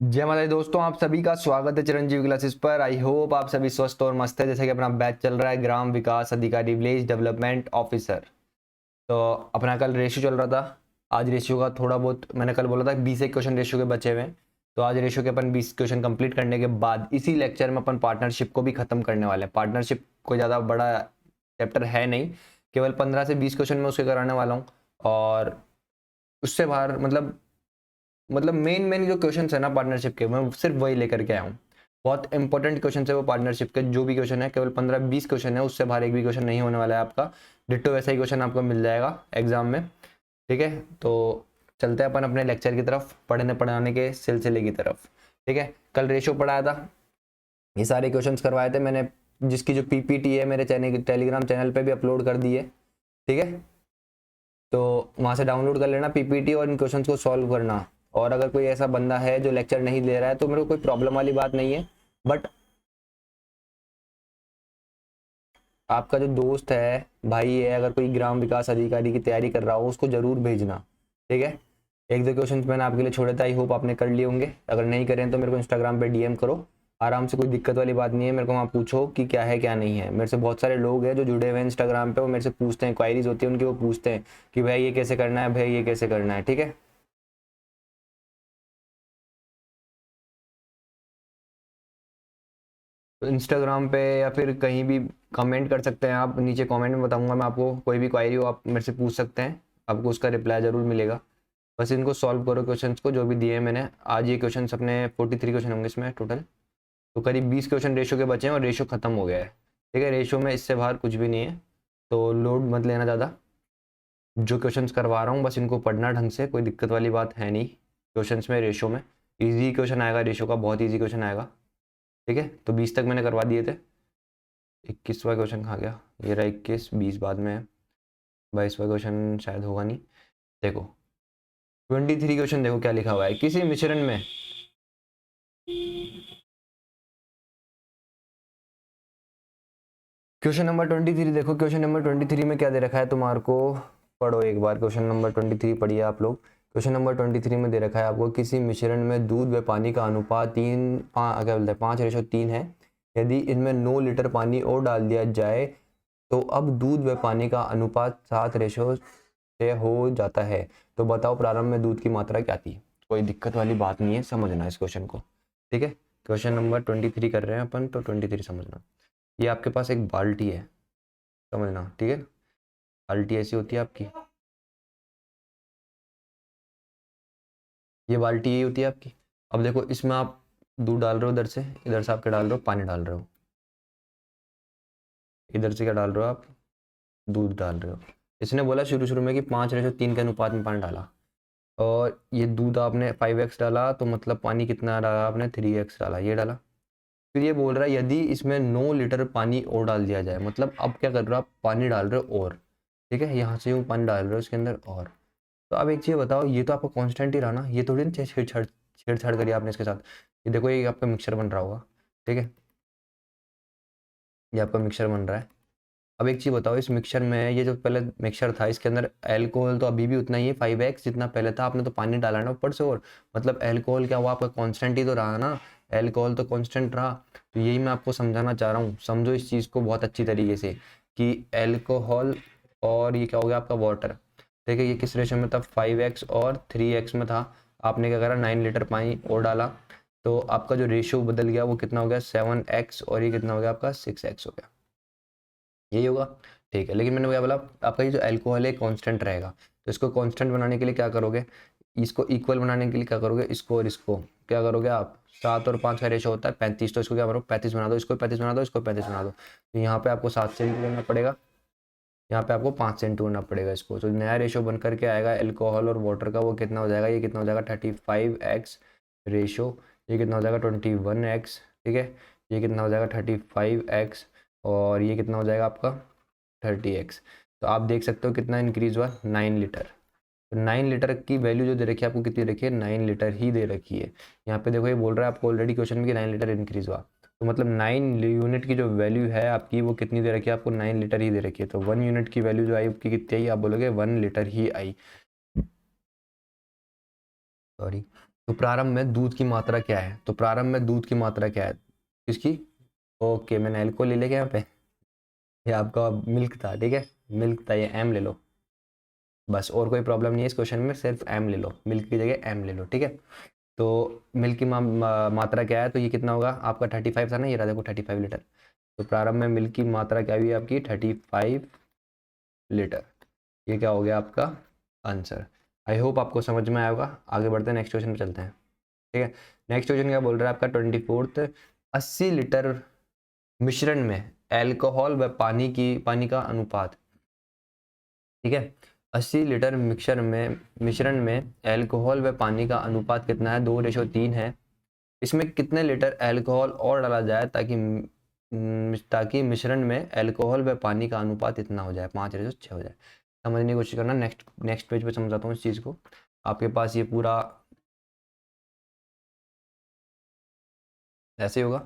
जय माता दी दोस्तों, आप सभी का स्वागत है चिरंजीवी क्लासेस पर। आई होप आप सभी स्वस्थ और मस्त है। जैसे कि अपना बैच चल रहा है ग्राम विकास अधिकारी विलेज डेवलपमेंट ऑफिसर। तो अपना कल रेशियो चल रहा था। आज रेशियो का थोड़ा बहुत मैंने कल बोला था 20 एक क्वेश्चन रेशियो के बचे हुए हैं। तो आज रेशियो के अपन 20 क्वेश्चन कंप्लीट करने के बाद इसी लेक्चर में अपन पार्टनरशिप को भी खत्म करने वाले हैं। पार्टनरशिप कोई ज़्यादा बड़ा चैप्टर है नहीं, केवल 15 से 20 क्वेश्चन में उसके कराने वाला हूँ। और उससे बाहर मतलब मेन मेन जो क्वेश्चन है ना पार्टनरशिप के, मैं सिर्फ वही लेकर के आया हूँ। बहुत इंपॉर्टेंट क्वेश्चन है वो पार्टनरशिप के। जो भी क्वेश्चन है केवल 15-20 क्वेश्चन है, उससे बाहर एक भी क्वेश्चन नहीं होने वाला है आपका। डिट्टो वैसा ही क्वेश्चन आपको मिल जाएगा एग्जाम में। ठीक है, तो चलते हैं अपन अपने लेक्चर की तरफ, पढ़ने पढ़ाने के सिलसिले की तरफ। ठीक है, कल रेशो पढ़ाया था, ये सारे क्वेश्चंस करवाए थे मैंने, जिसकी जो पीपीटी है मेरे चैनल टेलीग्राम चैनल पे भी अपलोड कर दी है। ठीक है, तो वहाँ से डाउनलोड कर लेना पीपीटी और इन क्वेश्चंस को सॉल्व करना। और अगर कोई ऐसा बंदा है जो लेक्चर नहीं ले रहा है तो मेरे को कोई प्रॉब्लम वाली बात नहीं है, बट आपका जो दोस्त है, भाई है, अगर कोई ग्राम विकास अधिकारी की तैयारी कर रहा हो उसको जरूर भेजना। ठीक है, एक दो क्वेश्चन मैंने आपके लिए छोड़े थे, आई होप आपने कर लिए होंगे। अगर नहीं करें तो मेरे को इंस्टाग्राम पे डीएम करो आराम से, कोई दिक्कत वाली बात नहीं है। मेरे को वहाँ पूछो कि क्या है क्या नहीं है। मेरे से बहुत सारे लोग हैं जो जुड़े हुए हैं इंस्टाग्राम पे, वो मेरे से पूछते हैं, क्वायरीज होती है उनकी, वो पूछते हैं कि भाई ये कैसे करना है, भाई ये कैसे करना है। ठीक है, तो इंस्टाग्राम पे या फिर कहीं भी कमेंट कर सकते हैं आप, नीचे कमेंट में बताऊंगा मैं आपको। कोई भी क्वायरी हो आप मेरे से पूछ सकते हैं, आपको उसका रिप्लाई जरूर मिलेगा। बस इनको सॉल्व करो क्वेश्चंस को जो भी दिए हैं मैंने। आज ये क्वेश्चंस अपने 43 क्वेश्चन होंगे इसमें टोटल। तो करीब 20 क्वेश्चन रेशो के बचे हैं और रेशो खत्म हो गया है। ठीक है, रेशो में इससे बाहर कुछ भी नहीं है, तो लोड मत लेना ज़्यादा। जो क्वेश्चंस करवा रहा हूँ बस इनको पढ़ना ढंग से, कोई दिक्कत वाली बात है नहीं। क्वेश्चंस में रेशो में ईजी क्वेश्चन आएगा, रेशो का बहुत ईजी क्वेश्चन आएगा। ठीक है, तो 20 तक मैंने करवा दिए थे। 21वां क्वेश्चन कहाँ गया, ये रहा 21, 20 बाद में है। 22वां क्वेश्चन शायद होगा नहीं। देखो 23 क्वेश्चन, देखो क्या लिखा हुआ है, किसी मिश्रण में क्वेश्चन नंबर 23। देखो क्वेश्चन नंबर 23 में क्या दे रखा है तुम्हारे को, पढ़ो एक बार। क्वेश्चन नंबर 23 पढ़िए आप लोग। क्वेश्चन नंबर 23 में दे रखा है आपको, किसी मिश्रण में दूध व पानी का अनुपात क्या बोलते हैं 5:3 है। यदि इनमें 9 लीटर पानी और डाल दिया जाए तो अब दूध व पानी का अनुपात 7 से हो जाता है। तो बताओ प्रारंभ में दूध की मात्रा क्या थी। कोई दिक्कत वाली बात नहीं है, समझना इस क्वेश्चन को। ठीक है, क्वेश्चन नंबर 23 कर रहे हैं अपन, तो 23 समझना। ये आपके पास एक बाल्टी है, समझना। ठीक है, बाल्टी ऐसी होती है आपकी, ये बाल्टी यही होती है आपकी। अब देखो इसमें आप दूध डाल रहे हो, इधर से आप क्या डाल रहे हो, पानी डाल रहे हो। इधर से क्या डाल रहे हो आप, दूध डाल रहे हो। इसने बोला शुरू शुरू में कि 5:3 के अनुपात में पानी डाला, और ये दूध आपने 5x डाला, तो मतलब पानी कितना डाला आपने, 3x डाला, ये डाला। फिर ये बोल रहा है यदि इसमें 9 लीटर पानी और डाल दिया जाए, मतलब अब क्या कर रहे हो आप, पानी डाल रहे हो और। ठीक है, यहाँ से यूँ पानी डाल रहे हो इसके अंदर और। तो अब एक चीज़ बताओ, ये तो आपका कांस्टेंट ही रहा ना, ये थोड़ी ना छेड़छाड़ करी आपने इसके साथ। ये देखो ये आपका मिक्सचर बन रहा होगा। ठीक है, ये आपका मिक्सचर बन रहा है। अब एक चीज़ बताओ, इस मिक्सचर में ये जो पहले मिक्सचर था इसके अंदर अल्कोहल तो अभी भी उतना ही है, 5x जितना पहले था। आपने तो पानी डाला ना ऊपर से, और मतलब अल्कोहल क्या हुआ आपका, कांस्टेंट ही तो रहा ना। अल्कोहल तो कांस्टेंट रहा। तो यही मैं आपको समझाना चाह रहा हूँ, समझो इस चीज़ को बहुत अच्छी तरीके से कि अल्कोहल और ये क्या हो गया आपका वाटर। देखिए ये किस रेशो में था, 5x और 3x में था। आपने क्या करा, 9 लीटर पानी और डाला, तो आपका जो रेशियो बदल गया वो कितना हो गया, 7x, और ये कितना हो गया आपका 6x हो गया। यही होगा। ठीक है, लेकिन मैंने क्या बोला, आपका ये जो अल्कोहल है कांस्टेंट रहेगा। तो इसको कांस्टेंट बनाने के लिए क्या करोगे, इसको इक्वल बनाने के लिए क्या करोगे, इसको और इसको क्या करोगे आप, 7 और 5 का रेशो होता है 35, तो इसको क्या करो 35 बना दो, इसको 35 बना दो, इसको 35 बना दो। तो यहाँ पे आपको 7 से इंटू करना पड़ेगा, यहाँ पे आपको 5 से इंटू करना पड़ेगा इसको। तो नया रेशो बन करके आएगा अल्कोहल और वाटर का, वो कितना हो जाएगा, ये कितना हो जाएगा 35x रेशो, ये कितना हो जाएगा 21x। ठीक है, ये कितना हो जाएगा 35x, और ये कितना हो जाएगा आपका 30x। तो आप देख सकते हो कितना इंक्रीज हुआ, 9 लीटर। तो 9 लीटर की वैल्यू जो दे रखी है आपको, कितनी रखी है, 9 लीटर ही दे रखी है। यहाँ पे देखो ये बोल रहा है आपको ऑलरेडी क्वेश्चन में कि 9 लीटर इंक्रीज हुआ, तो मतलब 9 यूनिट की जो वैल्यू है आपकी वो कितनी दे रखी है आपको, 9 लीटर ही दे रखी है। तो 1 यूनिट की वैल्यू जो आई आपकी कितनी आई, आप बोलोगे 1 लीटर ही आई। सॉरी, तो प्रारंभ में दूध की मात्रा क्या है, तो प्रारंभ में दूध की मात्रा क्या है किसकी, ओके मैंने एल्कोहल ले लिया यहाँ पे, ये आपका मिल्क था, ठीक है मिल्क था, ये एम ले लो बस, और कोई प्रॉब्लम नहीं है इस क्वेश्चन में, सिर्फ एम ले लो, मिल्क की जगह एम ले लो, ठीक है। तो मिल्क की मात्रा क्या है, तो ये कितना होगा आपका 35 था ना, ये रहा देखो 35 लीटर। तो प्रारंभ में मिल्क की मात्रा क्या हुई आपकी 35 लीटर, ये क्या हो गया आपका आंसर। आई होप आपको समझ में आया होगा। आगे बढ़ते हैं, नेक्स्ट क्वेश्चन पे चलते हैं, ठीक है। नेक्स्ट क्वेश्चन क्या बोल रहा है आपका 24th, 80 लीटर मिश्रण में एल्कोहल व पानी का अनुपात, ठीक है। 80 लीटर मिश्रण में एल्कोहल व पानी का अनुपात कितना है, 2:3 है। इसमें कितने लीटर एल्कोहल और डाला जाए ताकि मिश्रण में एल्कोहल व पानी का अनुपात इतना हो जाए, 5:6 हो जाए। समझने की कोशिश करना, नेक्स्ट नेक्स्ट पेज पे समझाता हूँ इस चीज़ को। आपके पास ये पूरा ऐसे ही होगा,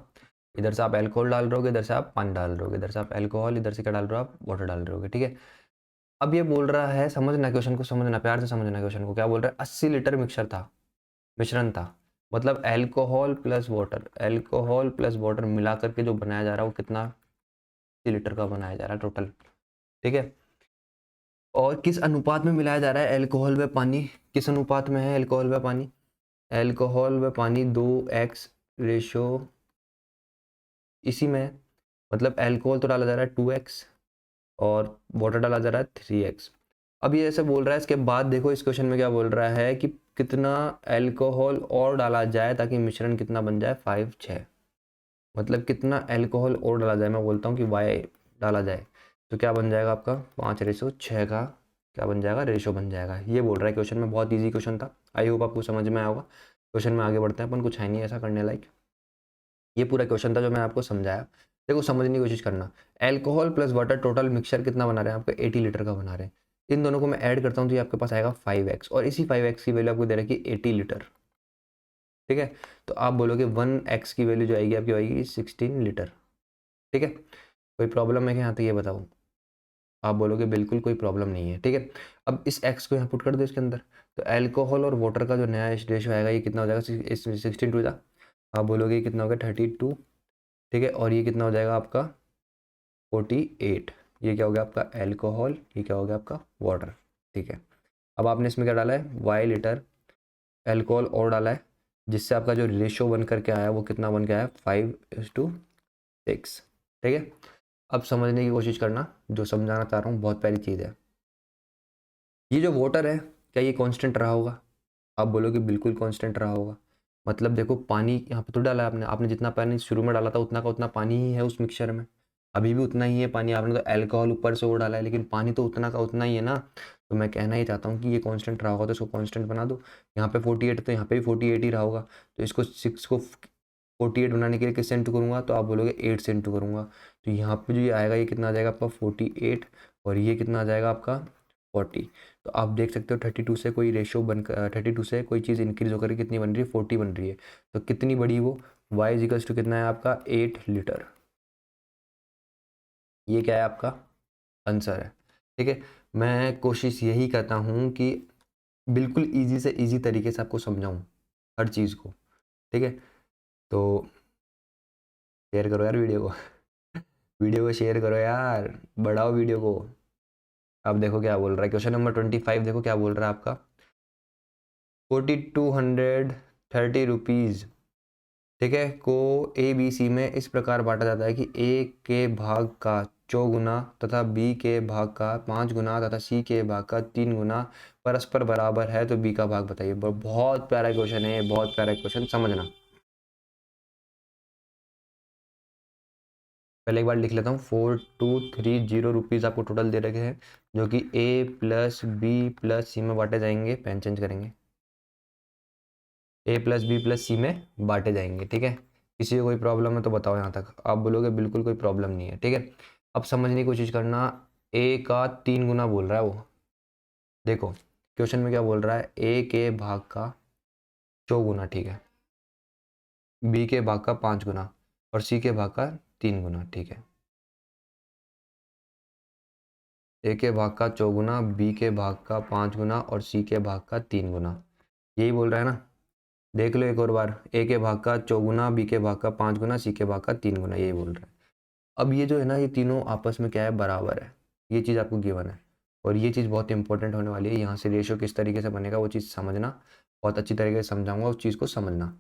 इधर से आप एल्कोहल डाल रहे होगे, इधर से आप पानी डाल रहे होगे, इधर से आप एल्कोहल, इधर से क्या डाल रहे हो आप वाटर डाल रहे होगे, ठीक है। अब ये बोल रहा है, समझना क्वेश्चन को, समझना प्यार से समझना क्वेश्चन को, क्या बोल रहा है 80 लीटर मिश्रण था, मतलब अल्कोहल प्लस वाटर मिला करके जो बनाया जा रहा है वो कितना 80 लीटर का बनाया जा रहा है टोटल, ठीक है। और किस अनुपात में मिलाया जा रहा है अल्कोहल व पानी, किस अनुपात में है अल्कोहल व पानी, अल्कोहल व पानी 2x रेशो इसी में है। मतलब अल्कोहल तो डाला जा रहा है 2x और वाटर डाला जा रहा है 3x। अब ये ऐसे बोल रहा है, इसके बाद देखो इस क्वेश्चन में क्या बोल रहा है कि कितना अल्कोहल और डाला जाए ताकि मिश्रण कितना बन जाए 5:6, मतलब कितना अल्कोहल और डाला जाए, मैं बोलता हूँ कि y डाला जाए तो क्या बन जाएगा आपका 5:6 का क्या बन जाएगा रेशो बन जाएगा, ये बोल रहा है क्वेश्चन में। बहुत ईजी क्वेश्चन था, आई होप आपको समझ में आया होगा। क्वेश्चन में आगे बढ़ते हैं अपन, कुछ है नहीं ऐसा करने लायक, ये पूरा क्वेश्चन था जो मैं आपको समझाया। देखो समझने की कोशिश करना, alcohol plus water total mixture कितना बना रहे हैं आपका 80 लीटर का बना रहे हैं। इन दोनों को मैं ऐड करता हूँ तो ये आपके पास आएगा 5x, और इसी 5x की वैल्यू आपको दे रखी है 80 लीटर, ठीक है। तो आप बोलोगे 1x की वैल्यू जो आएगी आपकी आएगी 16 लीटर, ठीक है। कोई प्रॉब्लम है क्या यहाँ तक, ये बताओ। आप बोलोगे बिल्कुल कोई प्रॉब्लम नहीं है, ठीक है। अब इस x को यहाँ पुट कर दो इसके अंदर, तो अल्कोहल और वाटर का जो नया रेशो आएगा ये कितना हो जाएगा, 16 टू, आप बोलोगे ये कितना हो गया 32, ठीक है। और ये कितना हो जाएगा आपका 48, ये क्या हो गया आपका अल्कोहल, ये क्या हो गया आपका वाटर, ठीक है। अब आपने इसमें क्या डाला है y लीटर अल्कोहल और डाला है, जिससे आपका जो रेशो बन करके आया वो कितना बन के आया 5:6, ठीक है। अब समझने की कोशिश करना, जो समझाना चाह रहा हूँ बहुत प्यारी चीज़ है। ये जो वाटर है क्या ये कांस्टेंट रहा होगा, आप बोलोगे बिल्कुल कांस्टेंट रहा होगा। मतलब देखो पानी यहाँ पे तो डाला है आपने, आपने जितना पानी शुरू में डाला था उतना का उतना पानी ही है उस मिक्सचर में, अभी भी उतना ही है पानी। आपने तो अल्कोहल ऊपर से वो डाला है, लेकिन पानी तो उतना का उतना ही है ना। तो मैं कहना ही चाहता हूँ कि ये कांस्टेंट रहा होगा तो इसको कांस्टेंट बना दो। यहाँ पे 48 तो यहाँ पे भी 48 ही रहा होगा, तो इसको 6 को 48 बनाने के लिए किससे इंटू करूँगा, तो आप बोलोगे 8 से इंटू करूँगा। तो यहाँ पे जो ये आएगा ये कितना आ जाएगा आपका 48, और ये कितना आ जाएगा आपका 40। तो आप देख सकते हो 32 से कोई रेशो बन 32 से कोई चीज़ इंक्रीज होकर कितनी बन रही है 40 बन रही है। तो कितनी बड़ी वो y इजिकल्स टू कितना है आपका 8 लीटर, ये क्या है आपका आंसर है, ठीक है। मैं कोशिश यही करता हूँ कि बिल्कुल ईजी से ईजी तरीके से आपको समझाऊँ हर चीज़ को, ठीक है। तो शेयर करो यार वीडियो को वीडियो को शेयर करो यार, बढ़ाओ वीडियो को। अब देखो क्या बोल रहा है क्वेश्चन नंबर 25, देखो क्या बोल रहा है आपका 4230 रुपीज़, ठीक है, को ए बी सी में इस प्रकार बांटा जाता है कि ए के भाग का 4 गुना तथा बी के भाग का 5 गुना तथा सी के भाग का 3 गुना परस्पर बराबर है, तो बी का भाग बताइए। बहुत प्यारा क्वेश्चन है, बहुत प्यारा क्वेश्चन, समझना। पहले एक बार लिख लेता हूँ, 4230 रुपीज़ आपको टोटल दे रखे हैं, जो कि ए प्लस बी प्लस सी में बांटे जाएंगे। पेन चेंज करेंगे, ए प्लस बी प्लस सी में बांटे जाएंगे, ठीक है। किसी को कोई प्रॉब्लम है तो बताओ, यहाँ तक आप बोलोगे बिल्कुल कोई प्रॉब्लम नहीं है, ठीक है। अब समझने की कोशिश करना, ए का 3 गुना बोल रहा है वो, देखो क्वेश्चन में क्या बोल रहा है, ए के भाग का 4 गुना, ठीक है, बी के भाग का 5 गुना और सी के भाग का 3 गुना, ठीक है। ए के भाग का 4 गुना, बी के भाग का 5 गुना और सी के भाग का 3 गुना, यही बोल रहा है ना। देख लो एक और बार, ए के भाग का 4 गुना, बी के भाग का 5 गुना, सी के भाग का 3 गुना, यही बोल रहा है। अब ये जो है ना, ये तीनों आपस में क्या है, बराबर है। ये चीज़ आपको गिवन है और ये चीज़ बहुत इंपॉर्टेंट होने वाली है। यहाँ से रेशियो किस तरीके से बनेगा वो चीज़ समझना, बहुत अच्छी तरीके से समझाऊंगा उस चीज़ को समझना।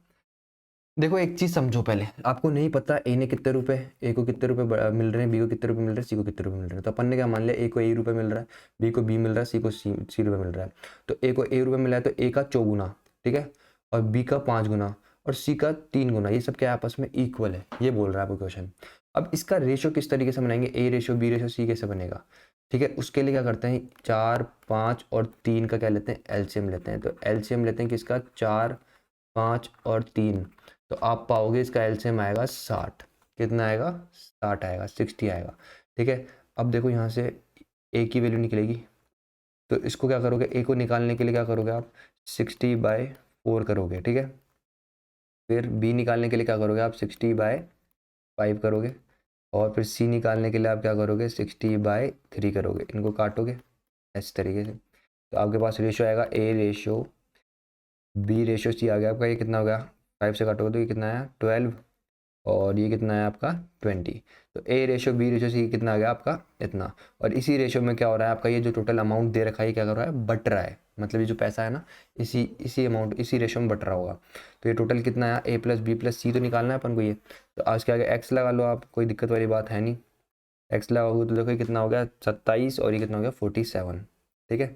देखो एक चीज़ समझो पहले, आपको नहीं पता ए ने कितने रुपए, ए को कितने रुपए मिल रहे हैं, बी को कितने रुपए मिल रहे हैं, सी को कितने रुपए मिल रहे हैं। तो अपन ने क्या मान लिया, ए को ए रुपए मिल रहा है, बी को बी मिल रहा है, सी को सी रुपए मिल रहा है। तो ए को ए रुपए मिला है तो ए का 4 गुना, ठीक है, और बी का 5 गुना और सी का 3 गुना, ये सब क्या आपस में इक्वल है, ये बोल रहा है आपको क्वेश्चन। अब इसका रेशियो किस तरीके से बनाएंगे, A ratio B ratio C कैसे बनेगा, ठीक है। उसके लिए क्या करते हैं, 4, 5 और 3 का क्या लेते हैं, एलसीएम लेते हैं। तो एलसीएम लेते हैं किसका, 4, 5 और 3। तो आप पाओगे इसका एलसीएम आएगा 60। कितना आएगा, 60 आएगा, 60 आएगा, ठीक है। अब देखो यहाँ से ए की वैल्यू निकलेगी, तो इसको क्या करोगे, ए को निकालने के लिए क्या करोगे आप, 60/4 करोगे, ठीक है। फिर बी निकालने के लिए क्या करोगे आप, 60/5 करोगे। और फिर सी निकालने के लिए आप क्या करोगे, 60/3 करोगे। इनको काटोगे इस तरीके से, तो आपके पास रेशियो आएगा A ratio B ratio C आ गया आपका। ये कितना हो गया, 5 से काटोगे तो ये कितना आया, 12, और ये कितना है आपका 20। तो A ratio B ratio C कितना आ गया आपका, इतना। और इसी रेशियो में क्या हो रहा है आपका, ये जो टोटल अमाउंट दे रखा है क्या कर रहा है, बट रहा है। मतलब ये जो पैसा है ना, इसी अमाउंट इसी रेशियो में बट रहा होगा। तो ये टोटल कितना आया, ए प्लस बी प्लस सी तो निकालना है अपन को ये। तो आज के आगे एक्स लगा लो आप, कोई दिक्कत वाली बात है नहीं। एक्स लगाओगे तो देखो ये कितना हो गया 27 और ये कितना हो गया 47, ठीक है।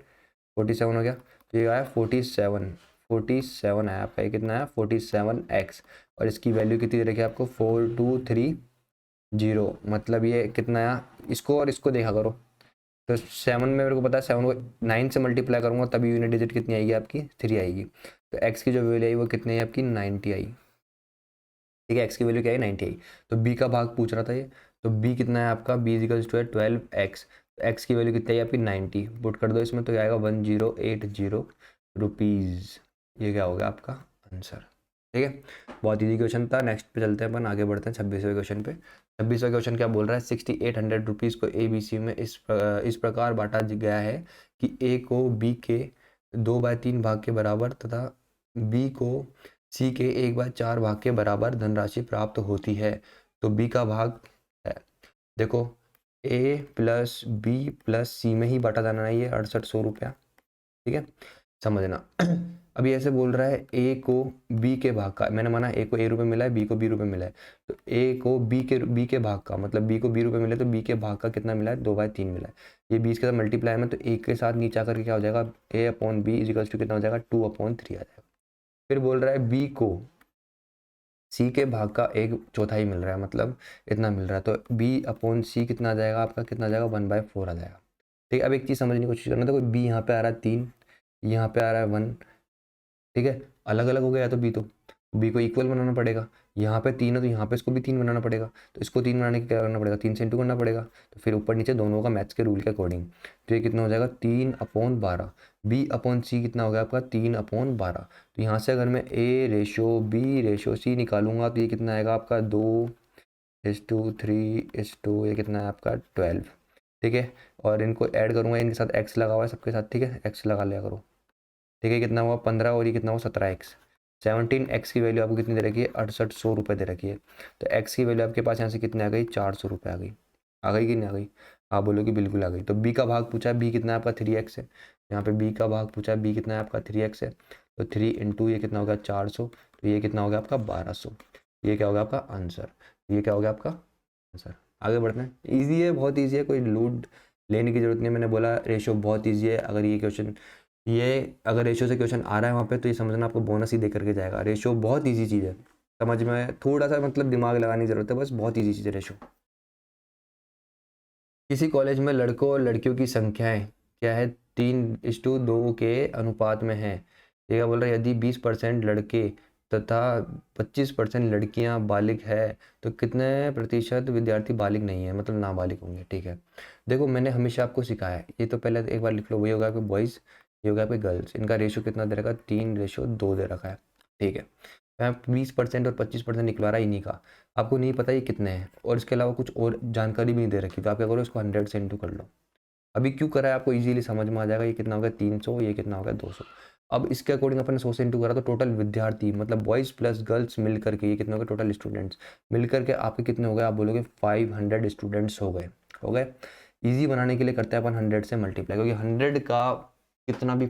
47 हो गया, तो ये आया 47 आया आपका। ये कितना आया 47x, और इसकी वैल्यू कितनी दे रखी है आपको, 4230। मतलब ये कितना आया, इसको और इसको देखा करो। तो 7 में मेरे को पता है, 7 को 9 से मल्टीप्लाई करूँगा तभी यूनिट डिजिट कितनी आएगी आपकी, 3 आएगी। तो x की जो वैल्यू आई वो कितनी है आपकी, 90 आई, ठीक है। x की वैल्यू क्या है, 90 आई। तो b का भाग पूछ रहा था ये, तो b कितना है आपका, b इजिकल्स टू है 12x। तो x की वैल्यू कितनी है आपकी 90, पुट कर दो इसमें तो क्या आएगा 1080 रुपीज़। ये क्या हो गया आपका आंसर, ठीक है। बहुत ईजी क्वेश्चन था। नेक्स्ट पे चलते हैं अपन, आगे बढ़ते हैं 26वें क्वेश्चन पे। 26वां क्वेश्चन क्या बोल रहा है, 6800 रुपीज़ को ए बी सी में इस प्रकार बांटा गया है कि ए को बी के 2/3 भाग के बराबर तथा बी को सी के 1/4 भाग के बराबर धनराशि प्राप्त होती है। तो बी का भाग है, देखो ए प्लस बी प्लस सी में ही बांटा जाना है ये 6800 रुपया, ठीक है, समझना। अभी ऐसे बोल रहा है ए को बी के भाग का, मैंने माना ए को ए रुपये मिला है, बी को बी रुपये मिला है। तो ए को बी के भाग का, मतलब बी को बी रुपये मिला है, तो बी के भाग का कितना मिला है, 2/3 मिला है। ये 20 के साथ मल्टीप्लाई में, तो एक के साथ नीचे आकर के क्या हो जाएगा, a/b इजिकल्स टू कितना हो जाएगा, 2/3 आ जाएगा। फिर बोल रहा है बी को सी के भाग का 1/4 मिल रहा है, मतलब इतना मिल रहा है। तो b/c कितना आ जाएगा आपका, कितना आ जाएगा 1/4 आ जाएगा, ठीक है। अब एक चीज़ समझने की कोशिश करना, तो बी यहाँ पे आ रहा है 3, यहाँ पे आ रहा है 1, ठीक है। अलग अलग हो गया तो बी को इक्वल बनाना पड़ेगा। यहाँ पे 3 है तो यहाँ पे इसको भी 3 बनाना पड़ेगा। तो इसको 3 बनाने के क्या करना पड़ेगा, 3 से इंटू करना पड़ेगा। तो फिर ऊपर नीचे दोनों का मैथ्स के रूल के अकॉर्डिंग, तो ये कितना हो जाएगा 3/12। b/c कितना हो गया आपका 3/12। तो यहाँ से अगर मैं a ratio b ratio c निकालूंगा तो ये कितना आएगा आपका 2:3:2, ये कितना है आपका 12, ठीक है। और इनको ऐड करूँगा, इनके साथ x लगा हुआ है सबके साथ, ठीक है, x लगा लिया करो, ठीक है। कितना हुआ 15 और ये कितना हुआ 17x। 17x की वैल्यू आपको कितनी दे रखी है, 6800 रुपये दे रखी है। तो x की वैल्यू आपके पास यहाँ से कितनी आ गई, 400 रुपये आ गई कि नहीं आ गई, आप बोलो कि बिल्कुल आ गई। तो b का भाग पूछा है, b कितना है आपका 3x है। यहाँ पे b का भाग पूछा है, b कितना है आपका 3x है। तो 3 इंटू ये कितना हो गया 400, तो ये कितना हो गया आपका 1200। ये क्या हो गया आपका आंसर, ये क्या हो गया आपका आंसर। आगे बढ़ते हैं, ईजी है, बहुत ईजी है, कोई लोड लेने की जरूरत नहीं है। मैंने बोला रेशो बहुत ईजी है। अगर ये क्वेश्चन अगर रेशियो से क्वेश्चन आ रहा है वहाँ पे, तो ये समझना आपको बोनस ही दे करके जाएगा। रेशियो बहुत इजी चीज़ है, समझ में थोड़ा सा मतलब दिमाग लगाने की जरूरत है, बस बहुत इजी चीज़ है रेशियो। किसी कॉलेज में लड़कों और लड़कियों की संख्याएं क्या है, 3:2 के अनुपात में है। ये क्या बोल रहा है, यदि 20% लड़के तथा 25% लड़कियां बालिग है तो कितने प्रतिशत विद्यार्थी बालिग नहीं है, मतलब नाबालिग होंगे, ठीक है। देखो मैंने हमेशा आपको सिखाया है, ये तो पहले एक बार लिख लो, वही होगा कि बॉयज़, ये होगा पे गर्ल्स। इनका रेशियो कितना दे रखा है, 3:2 दे रखा है, ठीक है। मैं 20% और 25% निकलवा रहा ही नहीं का, आपको नहीं पता ये कितने हैं, और इसके अलावा कुछ और जानकारी भी नहीं दे रखी। तो आप क्या करो, इसको 100 से इंटू कर लो। अभी क्यों करा है, आपको इजीली समझ में आ जाएगा। ये कितना हो गया 300, ये कितना हो गया 200। अब इसके अकॉर्डिंग अपन ने 100 से इंटू करा तो टोटल विद्यार्थी मतलब बॉयज़ प्लस गर्ल्स मिल करके ये कितने हो गए टोटल स्टूडेंट्स मिल करके आपके कितने हो गए, आप बोलोगे 500 स्टूडेंट्स हो गए। ईजी बनाने के लिए करते हैं अपन 100 से मल्टीप्लाई, क्योंकि 100 का कितना भी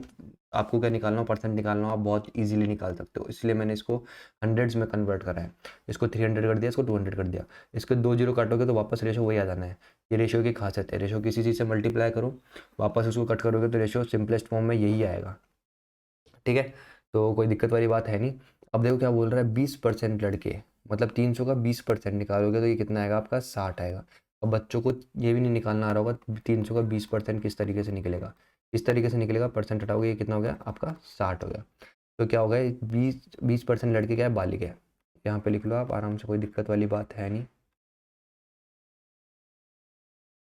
आपको क्या निकालना हो, परसेंट निकालना हो, आप बहुत इजीली निकाल सकते हो, इसलिए मैंने इसको हंड्रेड्स में कन्वर्ट करा है। इसको 300 कर दिया, इसको 200 कर दिया, इसके 2 जीरो काटोगे तो वापस रेशो वही आ जाना है। ये रेशो की खासियत है, रेशो किसी चीज़ से मल्टीप्लाई करो वापस उसको कट करोगे तो रेशो सिंपलेस्ट फॉर्म में यही आएगा। ठीक है, तो कोई दिक्कत वाली बात है नहीं। अब देखो क्या बोल रहा है, 20% लड़के, मतलब 300 का 20% निकालोगे तो ये कितना आएगा आपका 60 आएगा। अब बच्चों को ये भी नहीं निकालना आ रहा होगा 300 का 20% किस तरीके से निकलेगा, इस तरीके से निकलेगा, परसेंट हटाओगे ये कितना हो गया आपका 60 हो गया। तो क्या होगा 20% लड़के क्या है, बालिग है। यहाँ पे लिख लो आप आराम से, कोई दिक्कत वाली बात है नहीं,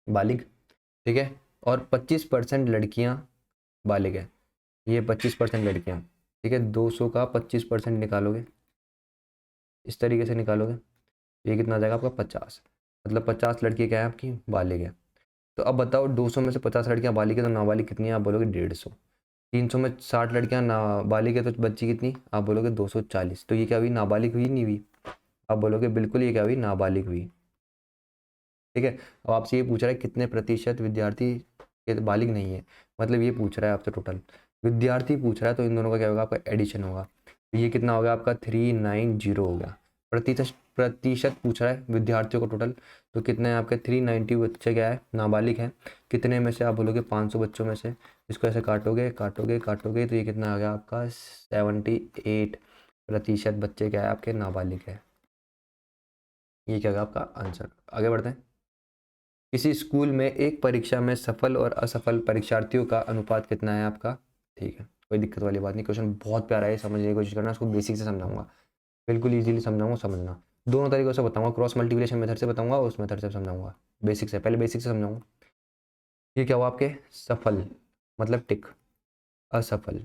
बालिग। ठीक है, और 25% लड़कियाँ बालिग है, ये 25% लड़कियाँ। ठीक है, 200 का 25% निकालोगे इस तरीके से निकालोगे, ये कितना आ जाएगा आपका 50, मतलब 50 लड़की क्या है आपकी बालिग है। तो अब बताओ 200 में से 50 लड़कियां बालिग है तो नाबालिग कितनी है, आप बोलोगे 150। 300 में 60 लड़कियां नाबालिग है तो बच्ची कितनी, आप बोलोगे 240। तो ये क्या हुई, नाबालिग हुई नहीं हुई, आप बोलोगे बिल्कुल ये क्या हुई, नाबालिग हुई। ठीक है, अब आपसे ये पूछ रहा है कितने प्रतिशत विद्यार्थी ये तो बालिग नहीं है, मतलब ये पूछ रहा है आपसे टोटल विद्यार्थी पूछ रहा है, तो इन दोनों का क्या होगा आपका एडिशन होगा। तो ये कितना हो गया आपका 390 हो गया। प्रतिशत प्रतिशत पूछ रहा है विद्यार्थियों को टोटल, तो कितने हैं आपके 390 बच्चे क्या है नाबालिग हैं। कितने में से, आप बोलोगे 500 बच्चों में से, इसको ऐसे काटोगे काटोगे काटोगे तो ये कितना आ गया आपका 78% बच्चे क्या है आपके नाबालिग है। ये क्या होगा आपका आंसर। आगे बढ़ते हैं। किसी स्कूल में एक परीक्षा में सफल और असफल परीक्षार्थियों का अनुपात कितना है आपका। ठीक है, कोई दिक्कत वाली बात नहीं, क्वेश्चन बहुत प्यारा है, समझने की कोशिश करना, उसको बेसिक से समझाऊंगा, बिल्कुल इजीली समझाऊंगा, समझना। दोनों तरीकों से बताऊंगा, क्रॉस मल्टीप्लिकेशन मेथड से बताऊंगा और उस मेथड से समझाऊंगा। बेसिक से पहले बेसिक से समझाऊंगा। ये क्या हुआ आपके सफल मतलब टिक, असफल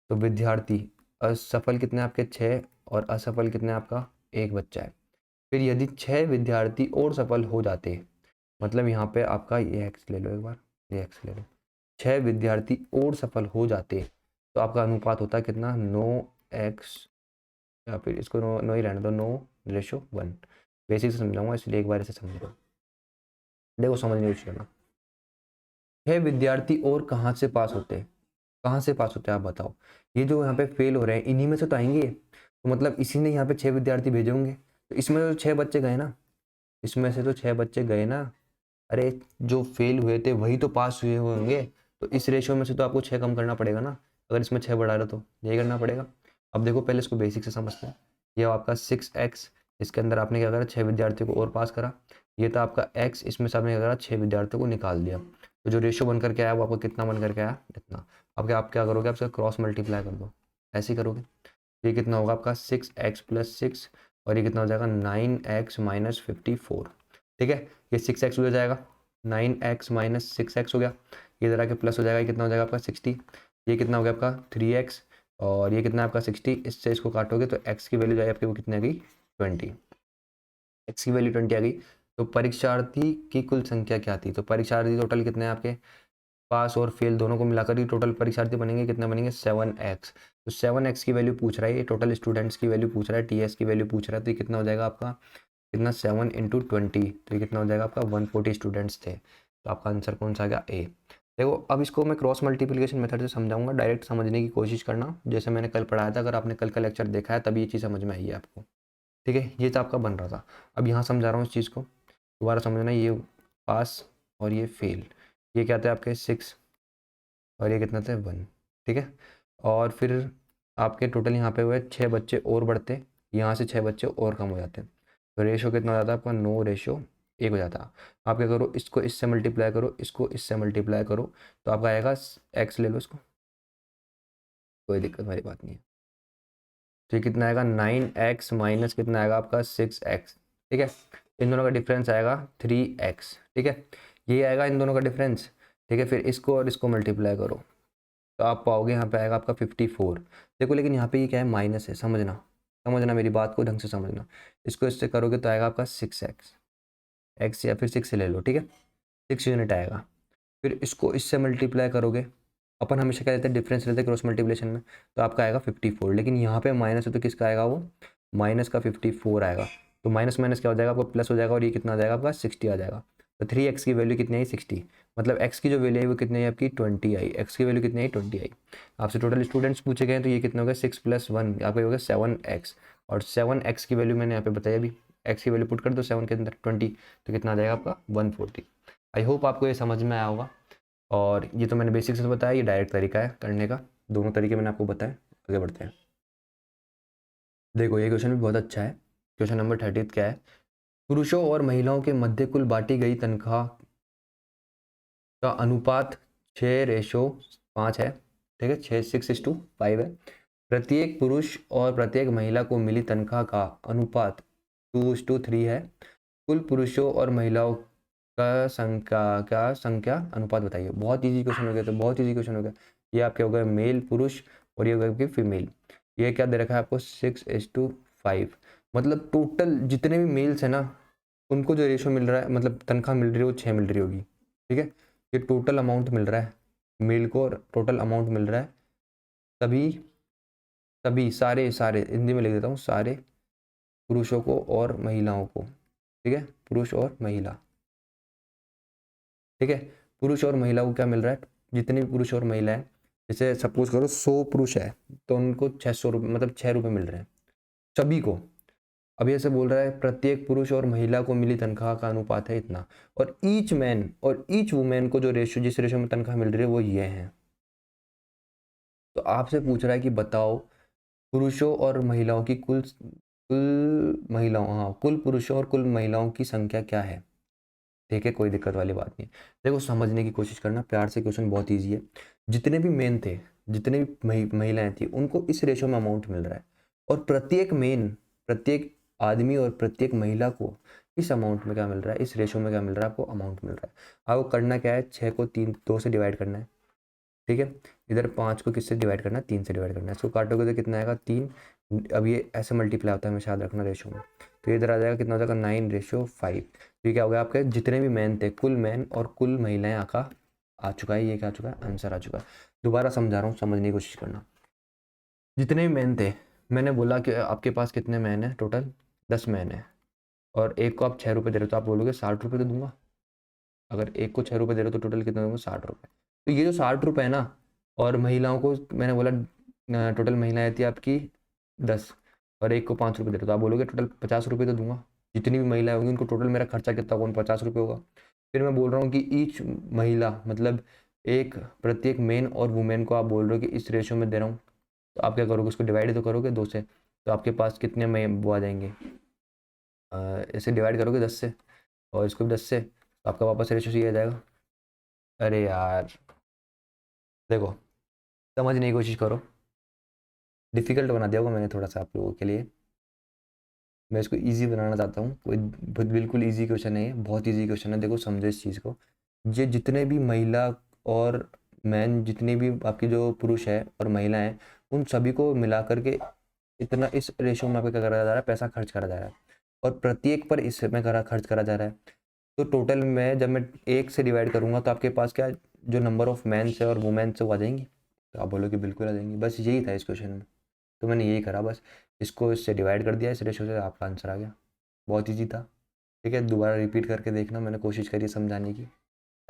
तो विद्यार्थी, असफल कितने आपके 6 और असफल कितने आपका एक बच्चा है। फिर यदि 6 विद्यार्थी और सफल हो जाते, मतलब यहाँ पे आपका ये एक्स ले लो, एक बार ये एक्स ले लो, 6 विद्यार्थी और सफल हो जाते तो आपका अनुपात होता है कितना 9x, या फिर इसको 9 ही रहने दो, 9:1। बेसिक से समझाऊंगा इसलिए एक बार इसे समझो, देखो समझने की कोशिश करना। 6 विद्यार्थी और कहाँ से पास होते हैं, कहाँ से पास होते हैं आप बताओ। ये जो यहाँ पे फेल हो रहे हैं इन्हीं में से तो आएंगे, तो मतलब इसी ने यहाँ पे 6 विद्यार्थी भेजे होंगे, तो इसमें तो 6 बच्चे गए ना, इसमें से तो 6 बच्चे गए ना। अरे जो फेल हुए थे वही तो पास हुए होंगे, तो इस रेशियो में से तो आपको 6 कम करना पड़ेगा ना, अगर इसमें 6 बढ़ा रहे हो तो यही करना पड़ेगा। अब देखो पहले इसको बेसिक से समझते हैं। ये आपका 6x, इसके अंदर आपने क्या करा 6 विद्यार्थियों को और पास करा, ये था आपका x, इसमें से आपने क्या करा 6 विद्यार्थियों को निकाल दिया, तो जो रेशियो बन करके आया वो आपको कितना बन करके आया इतना। अब क्या करोगे, आप इसका क्रॉस मल्टीप्लाई कर दो, ऐसे ही करोगे, ये कितना होगा आपका 6x + 6, और ये कितना हो जाएगा 9x - 54। ठीक है, ये 6x हो जाएगा, 9x - 6x हो गया, ये इधर आके प्लस हो जाएगा, ये कितना हो जाएगा आपका 60, ये कितना हो गया आपका 3x, और ये कितना है आपका 60, इससे इसको काटोगे तो x की वैल्यू जाएगी आपकी वो कितनी आ गई 20, x की वैल्यू 20 आ गई। तो परीक्षार्थी की कुल संख्या क्या थी, तो परीक्षार्थी टोटल कितने हैं आपके, पास और फेल दोनों को मिलाकर ही टोटल परीक्षार्थी बनेंगे, कितने बनेंगे 7x। तो 7x की वैल्यू पूछ रहा है, ये टोटल स्टूडेंट्स की वैल्यू पूछ रहा है, टीएस की वैल्यू पूछ रहा है, तो ये कितना हो जाएगा आपका, कितना 7 × 20, तो ये कितना हो जाएगा आपका 140 स्टूडेंट्स थे, तो आपका आंसर कौन सा आ गया ए। देखो अब इसको मैं क्रॉस मल्टीप्लिकेशन मेथड से समझाऊंगा, डायरेक्ट समझने की कोशिश करना, जैसे मैंने कल पढ़ाया था, अगर आपने कल का लेक्चर देखा है तभी ये चीज़ समझ में आई है आपको। ठीक है, ये तो आपका बन रहा था, अब यहाँ समझा रहा हूँ इस चीज़ को, दोबारा समझना। ये पास और ये फेल, ये क्या थे आपके 6 और ये कितना थे 1। ठीक है, और फिर आपके टोटल यहाँ पे हुए 6 बच्चे और बढ़ते, यहाँ से 6 बच्चे और कम हो जाते, तो रेशो कितना हो जाता है आपका 9:1 हो जाता। आप क्या करो, इसको इससे मल्टीप्लाई करो, इसको इससे मल्टीप्लाई करो, तो आपका आएगा x ले लो इसको, कोई दिक्कत वाली बात नहीं है। तो ये कितना आएगा 9x माइनस कितना आएगा आपका 6x। ठीक है, इन दोनों का डिफरेंस आएगा 3x। ठीक है, ये आएगा इन दोनों का डिफरेंस। ठीक है, फिर इसको और इसको मल्टीप्लाई करो तो आप पाओगे यहाँ पे आएगा आपका 54। देखो लेकिन यहाँ पे ये क्या है माइनस है, समझना समझना मेरी बात को ढंग से समझना। इसको इससे करोगे तो आएगा आपका 6x, x या फिर 6 ले लो। ठीक है, 6 यूनिट आएगा। फिर इसको इससे मल्टीप्लाई करोगे, अपन हमेशा क्या लेते हैं, डिफरेंस लेते हैं क्रॉस मल्टीप्लिकेशन में, तो आपका आएगा 54। लेकिन यहाँ पे माइनस है तो किसका आएगा, वो माइनस का 54 आएगा। तो माइनस माइनस क्या हो जाएगा, आपको प्लस हो जाएगा, और ये कितना आ जाएगा आपका 60 आ जाएगा। तो 3x की वैल्यू कितनी आई, 60। मतलब x की जो वैल्यू है वो कितनी आई आपकी, 20 आई। x की वैल्यू कितनी आई, 20 आई। आपसे टोटल स्टूडेंट्स पूछे गए हैं, तो ये कितना हो गया, 6 + 1 आपका हो गया 7x। और 7x की वैल्यू मैंने यहाँ पे बताया अभी, x की वैल्यू पुट कर दो 7 के अंदर 20, तो कितना आ जाएगा आपका 140। आई होप आपको ये समझ में आया होगा। और ये तो मैंने बेसिक से बताया, ये डायरेक्ट तरीका है करने का, दोनों तरीके मैंने आपको बताया। आगे बढ़ते हैं। देखो ये क्वेश्चन भी बहुत अच्छा है। क्वेश्चन नंबर 30 क्या है, पुरुषों और महिलाओं के मध्य कुल बांटी गई तनख्वाह का अनुपात 6:5 है। ठीक है, 6:5 है। प्रत्येक पुरुष और प्रत्येक महिला को मिली तनख्वाह का अनुपात 2:3 है। कुल पुरुषों और महिलाओं का संख्या अनुपात बताइए। बहुत इजी क्वेश्चन हो गया, तो बहुत इजी क्वेश्चन हो गया। ये आपके हो गए मेल पुरुष, और ये हो गया आपकी फीमेल। ये क्या दे रखा है आपको, 6:5। मतलब टोटल जितने भी मेल्स हैं ना, उनको जो रेशो मिल रहा है, मतलब तनख्वाह मिल रही है, वो 6 मिल रही होगी। ठीक है, ये टोटल अमाउंट मिल रहा है मेल को, और टोटल अमाउंट मिल रहा है सभी सभी सारे सारे हिंदी में लिख देता हूँ, सारे पुरुषों को और महिलाओं को। ठीक है, पुरुष और महिला। ठीक है, पुरुष और महिला को क्या मिल रहा है, जितने भी पुरुष और महिला है, जैसे सपोज करो 100 पुरुष है, तो उनको 600 रुपये, मतलब 6 रुपये मिल रहे हैं सभी को। अब ऐसे बोल रहा है प्रत्येक पुरुष और महिला को मिली तनख्वाह का अनुपात है इतना, और ईच मैन और ईच वुमेन को जो रेशियो, जिस रेशियो में तनख्वाह मिल रही है, वो ये है। तो आपसे पूछ रहा है कि बताओ पुरुषों और महिलाओं की कुल पुरुषों और कुल महिलाओं की संख्या क्या है। ठीक है, कोई दिक्कत वाली बात नहीं है। देखो समझने की कोशिश करना प्यार से, क्वेश्चन बहुत ईजी है। जितने भी मेन थे, जितने भी महिलाएं थी, उनको इस रेशो में अमाउंट मिल रहा है, और प्रत्येक मेन, प्रत्येक आदमी और प्रत्येक महिला को इस अमाउंट में क्या मिल रहा है, इस रेशो में क्या मिल रहा है, आपको अमाउंट मिल रहा है। आपको करना क्या है, 6 को 2 से डिवाइड करना है। ठीक है, इधर 5 को किससे डिवाइड करना है, 3 से डिवाइड करना है। इसको काटोगे तो कितना आएगा, 3। अब ये ऐसे मल्टीप्लाई होता है, हमेशा याद रखना रेशो में। तो ये इधर आ जाएगा, कितना हो जाएगा, 9:5। तो ये क्या हो गया, आपके जितने भी मैन थे, कुल मैन और कुल महिलाएं आका आ चुका है। ये क्या आ चुका है, आंसर आ चुका है। दोबारा समझा रहा हूँ, समझने की कोशिश करना। जितने भी मैन थे, मैंने बोला कि आपके पास कितने मैन है, टोटल 10 मैन है, और एक को आप 6 रुपये दे रहे हो, तो आप बोलोगे 60 रुपये तो दूंगा। अगर एक को 6 रुपये दे रहे हो तो टोटल कितना दूंगा, 60 रुपये। तो ये जो 60 रुपये है ना, और महिलाओं को मैंने बोला टोटल महिलाएं थी आपकी 10, और एक को 5 रुपये दे रहे हो, तो आप बोलोगे टोटल 50 रुपये तो दूंगा। जितनी भी महिलाएं होंगी उनको टोटल मेरा खर्चा कितना होगा, 50 रुपये होगा। फिर मैं बोल रहा हूँ कि ईच महिला, मतलब एक प्रत्येक मेन और वुमेन को आप बोल रहे हो कि इस रेशो में दे रहा हूँ, तो आप क्या करोगे, उसको डिवाइड तो करोगे 2 से, तो आपके पास कितने में वो आ जाएंगे, ऐसे डिवाइड करोगे 10 से, और इसको भी 10 से, तो आपका वापस रेशो ये आ जाएगा। अरे यार देखो, समझने की कोशिश करो। डिफ़िकल्ट बना दिया होगा मैंने थोड़ा सा आप लोगों के लिए। मैं इसको इजी बनाना चाहता हूँ, कोई बिल्कुल इजी क्वेश्चन नहीं है, बहुत इजी क्वेश्चन है। देखो समझो इस चीज़ को, ये जितने भी महिला और मैन, जितने भी आपकी जो पुरुष है और महिला हैं, उन सभी को मिला करके इतना इस रेशो में आपका क्या करा जा रहा है, पैसा खर्च करा जा रहा है, और प्रत्येक पर इसमें खर्च करा जा रहा है। तो टोटल में जब मैं 1 से डिवाइड करूँगा, तो आपके पास क्या, जो नंबर ऑफ मैन्स है और वुमेन्स है वो आ जाएंगी। तो आप बोलो कि बिल्कुल आ जाएंगी, बस यही था इस क्वेश्चन में। तो मैंने यही करा, बस इसको इससे डिवाइड कर दिया, इस रेशो से, आपका आंसर आ गया। बहुत ईजी था। ठीक है, दोबारा रिपीट करके देखना, मैंने कोशिश करी समझाने की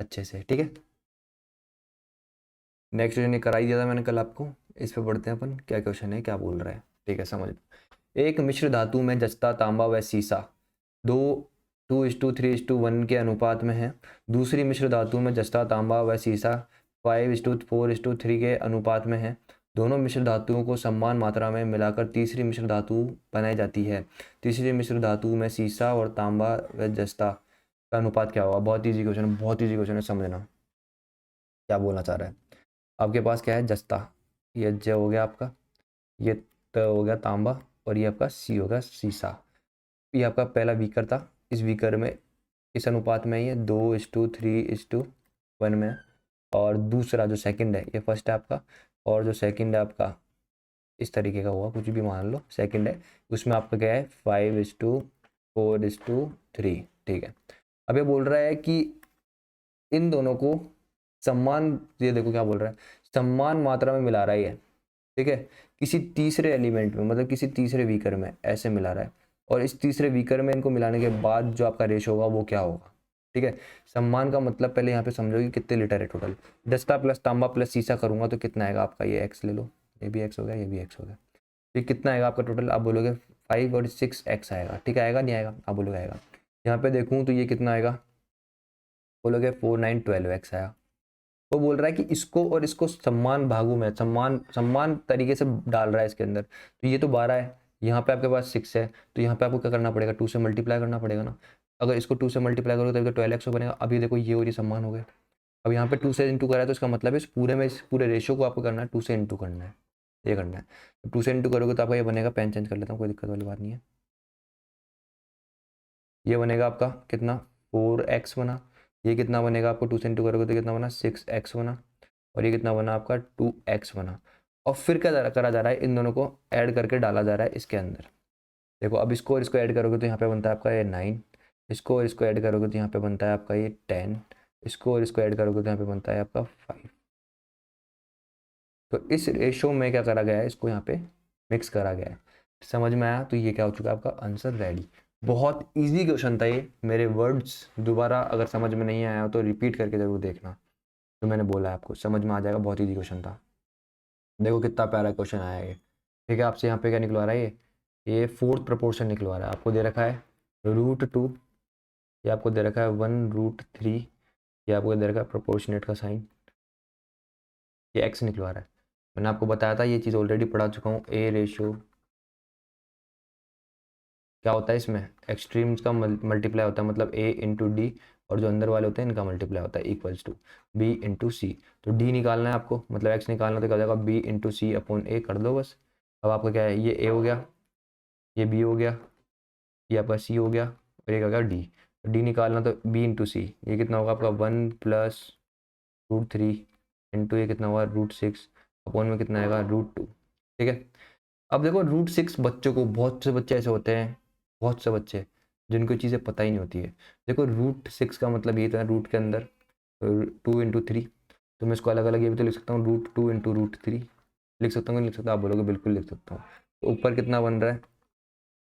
अच्छे से। ठीक है, नेक्स्ट क्वेश्चन ये करा ही दिया था मैंने कल आपको। इस पे पढ़ते हैं अपन, क्या क्वेश्चन है, क्या बोल रहा है। ठीक है, समझ। एक मिश्र धातु में जस्ता, तांबा व सीसा दो 2:3:1 के अनुपात में है। दूसरी मिश्र धातु में जस्ता, तांबा व सीसा 5:4:3 के अनुपात में है। दोनों मिश्र धातुओं को समान मात्रा में मिलाकर तीसरी मिश्र धातु बनाई जाती है। तीसरी मिश्र धातु में सीसा और तांबा व जस्ता का अनुपात क्या होगा। बहुत ईजी क्वेश्चन है, बहुत ईजी क्वेश्चन है, समझना क्या बोलना चाह रहा है। आपके पास क्या है, जस्ता, ये ज हो गया आपका, ये त हो गया तांबा, और ये आपका सी होगा सीसा। ये आपका पहला बीकर था, इस बीकर में इस अनुपात में ये 2:3:1 में है। और दूसरा जो सेकंड है, ये फर्स्ट है आपका, और जो सेकंड है आपका इस तरीके का हुआ, कुछ भी मान लो, सेकंड है, उसमें आपका क्या है 5:4:3। ठीक है, अब ये बोल रहा है कि इन दोनों को सम्मान, ये देखो क्या बोल रहा है, समान मात्रा में मिला रहा है ये, ठीक है, किसी तीसरे एलिमेंट में, मतलब किसी तीसरे वीकर में ऐसे मिला रहा है, और इस तीसरे वीकर में इनको मिलाने के बाद जो आपका रेशो होगा वो क्या होगा, ठीक है। सम्मान का मतलब पहले यहाँ पे समझो कि कितने लीटर है टोटल। दस्ता प्लस तांबा प्लस सीसा करूंगा तो कितना आएगा आपका, ये एक्स ले लो, ये भी एक्स हो गया, ये भी एक्स हो गया, तो ये कितना आएगा आपका टोटल, आप बोलोगे 5 और 6 एक्स आएगा, ठीक है, आएगा नहीं आएगा, आप बोलोगे आएगा। यहाँ पे देखूँ तो ये कितना आएगा, बोलोगे 4 9 12 एक्स आया। वो बोल रहा है कि इसको और इसको समान भागों में समान समान तरीके से डाल रहा है इसके अंदर, तो ये तो 12 है, यहाँ पे आपके पास 6 है, तो यहाँ पे आपको क्या करना पड़ेगा, 2 से मल्टीप्लाई करना पड़ेगा ना। अगर इसको 2 से मल्टीप्लाई करोगे तभी तो 12x बनेगा। अभी देखो ये और ये समान हो गए। अब यहाँ पे 2 से इंटू करा है तो इसका मतलब है इस पूरे में, इस पूरे रेशियो को आपको करना है 2 से इंटू करना है, ये करना है। 2 से इंटू करोगे तो आपका ये बनेगा, पेन चेंज कर लेता हूँ, कोई दिक्कत वाली बात नहीं है। ये बनेगा आपका कितना, 4x बना। ये कितना बनेगा आपको, 2 से इंटू करोगे तो कितना बना, 6x बना। और ये कितना बना आपका, 2x बना। और फिर क्या करा जा रहा है, इन दोनों को ऐड करके डाला जा रहा है इसके अंदर। देखो अब इसको और इसको ऐड करोगे तो यहाँ पे बनता है आपका ये 9, इसको और इसको ऐड करोगे तो यहाँ पे बनता है आपका ये 10, इसको और इसको ऐड करोगे तो यहाँ पे बनता है आपका 5। तो इस रेशो में क्या करा गया है, इसको यहाँ पे मिक्स करा गया है। समझ में आया, तो ये क्या हो चुका है आपका आंसर रेडी। बहुत इजी क्वेश्चन था ये, मेरे वर्ड्स दोबारा अगर समझ में नहीं आया तो रिपीट करके जरूर देखना, तो मैंने बोला है आपको समझ में आ जाएगा, बहुत इजी क्वेश्चन था। देखो कितना प्यारा क्वेश्चन आया ये, ठीक है। आपसे यहाँ पे क्या निकलवा रहा है, ये फोर्थ प्रपोर्शन निकलवा रहा है। आपको दे रखा है √2, ये आपको दे रखा है 1√3, ये आपको दे रखा है प्रोपोर्शनेट का साइन, ये एक्स निकलवा रहा है। मैंने आपको बताया था, ये चीज़ ऑलरेडी पढ़ा चुका हूँ। ए रेशो क्या होता है, इसमें एक्सट्रीम्स का मल्टीप्लाई होता है, मतलब ए इंटू डी, और जो अंदर वाले होते हैं इनका मल्टीप्लाई होता है, इक्वल्स टू बी इंटू सी। तो डी निकालना है आपको, मतलब एक्स निकालना, तो क्या हो जाएगा, बी इंटू सी अपॉन ए कर दो बस। अब आपका क्या है, ये ए हो गया, ये बी हो गया, ये आपका सी हो गया, और ये क्या हो गया डी। डी निकालना तो बी इंटू सी, ये कितना होगा आपका 1 प्लस √3 इंटू ये कितना हुआ √6 अपॉन में कितना आएगा √2, ठीक है। अब देखो √6 बच्चों को, बहुत से बच्चे ऐसे होते हैं, बहुत से बच्चे जिनको चीज़ें पता ही नहीं होती है। देखो √6 का मतलब ये था रूट के अंदर 2 इंटू 3, तो मैं इसको अलग अलग ये भी तो लिख सकता हूँ, √2 इंटू √3 लिख सकता हूँ, नहीं लिख सकता, आप बोलोगे बिल्कुल लिख सकता हूँ। तो ऊपर कितना बन रहा है,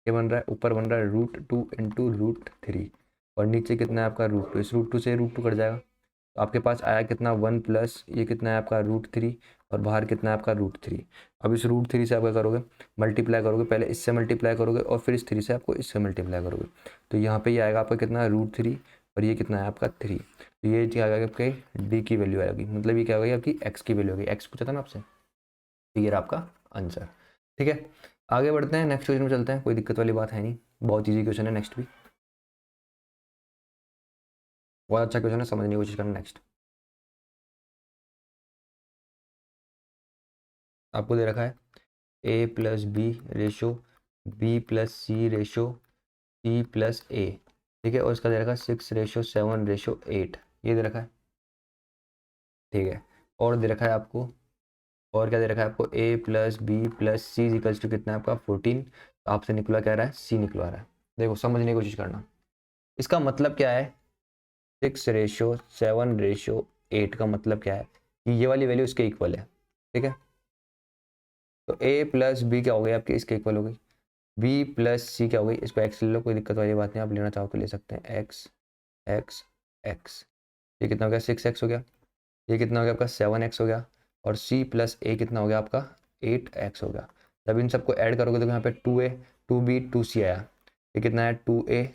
ये बन रहा है, ऊपर बन रहा है √2 इंटू √3, और नीचे कितना है आपका √2, इस √2 से √2 कट जाएगा, तो आपके पास आया कितना 1 प्लस ये कितना है आपका √3, और बाहर कितना है आपका √3। अब इस √3 से आप क्या करोगे, मल्टीप्लाई करोगे, पहले इससे मल्टीप्लाई करोगे और फिर इस 3 से आपको इससे मल्टीप्लाई करोगे, तो यहाँ पे ये आएगा आपका कितना √3, और ये कितना है आपका 3, तो ये क्या आएगा आपके डी की वैल्यू आएगी, मतलब ये क्या होगी आपकी एक्स की वैल्यू होगी, एक्स पूछा था ना आपसे, तो ये रहा आपका आंसर, ठीक है। आगे बढ़ते हैं, नेक्स्ट क्वेश्चन में चलते हैं, कोई दिक्कत वाली बात है नहीं, बहुत ईजी क्वेश्चन है नेक्स्ट भी, बहुत अच्छा क्वेश्चन है, समझने की कोशिश करना। नेक्स्ट आपको दे रखा है A plus B ratio B plus C ratio C plus A, ठीक है, और इसका दे रखा है 6:7:8, ये दे रखा है, ठीक है। और दे रखा है आपको, और क्या दे रखा है आपको, A plus B plus C equals to कितना है आपका 14, तो आपसे निकला क्या रहा है, सी निकलवा रहा है। देखो समझने की कोशिश करना, इसका मतलब क्या है, 6:7:8 का मतलब क्या है कि ये वाली वैल्यू इसके इक्वल है, ठीक है। तो ए प्लस बी क्या हो गई आपकी, इसके इक्वल हो गई, बी प्लस सी क्या हो गई, इसको एक्स ले लो, कोई दिक्कत वाली बात नहीं, आप लेना चाहो तो ले सकते हैं, एक्स एक्स एक्स, ये कितना हो गया 6x हो गया, ये कितना हो गया आपका 7x हो गया, और c प्लस ए कितना हो गया आपका 8x हो गया। जब इन सबको ऐड करोगे तो यहाँ पे 2a 2b 2c आया, ये कितना है 2a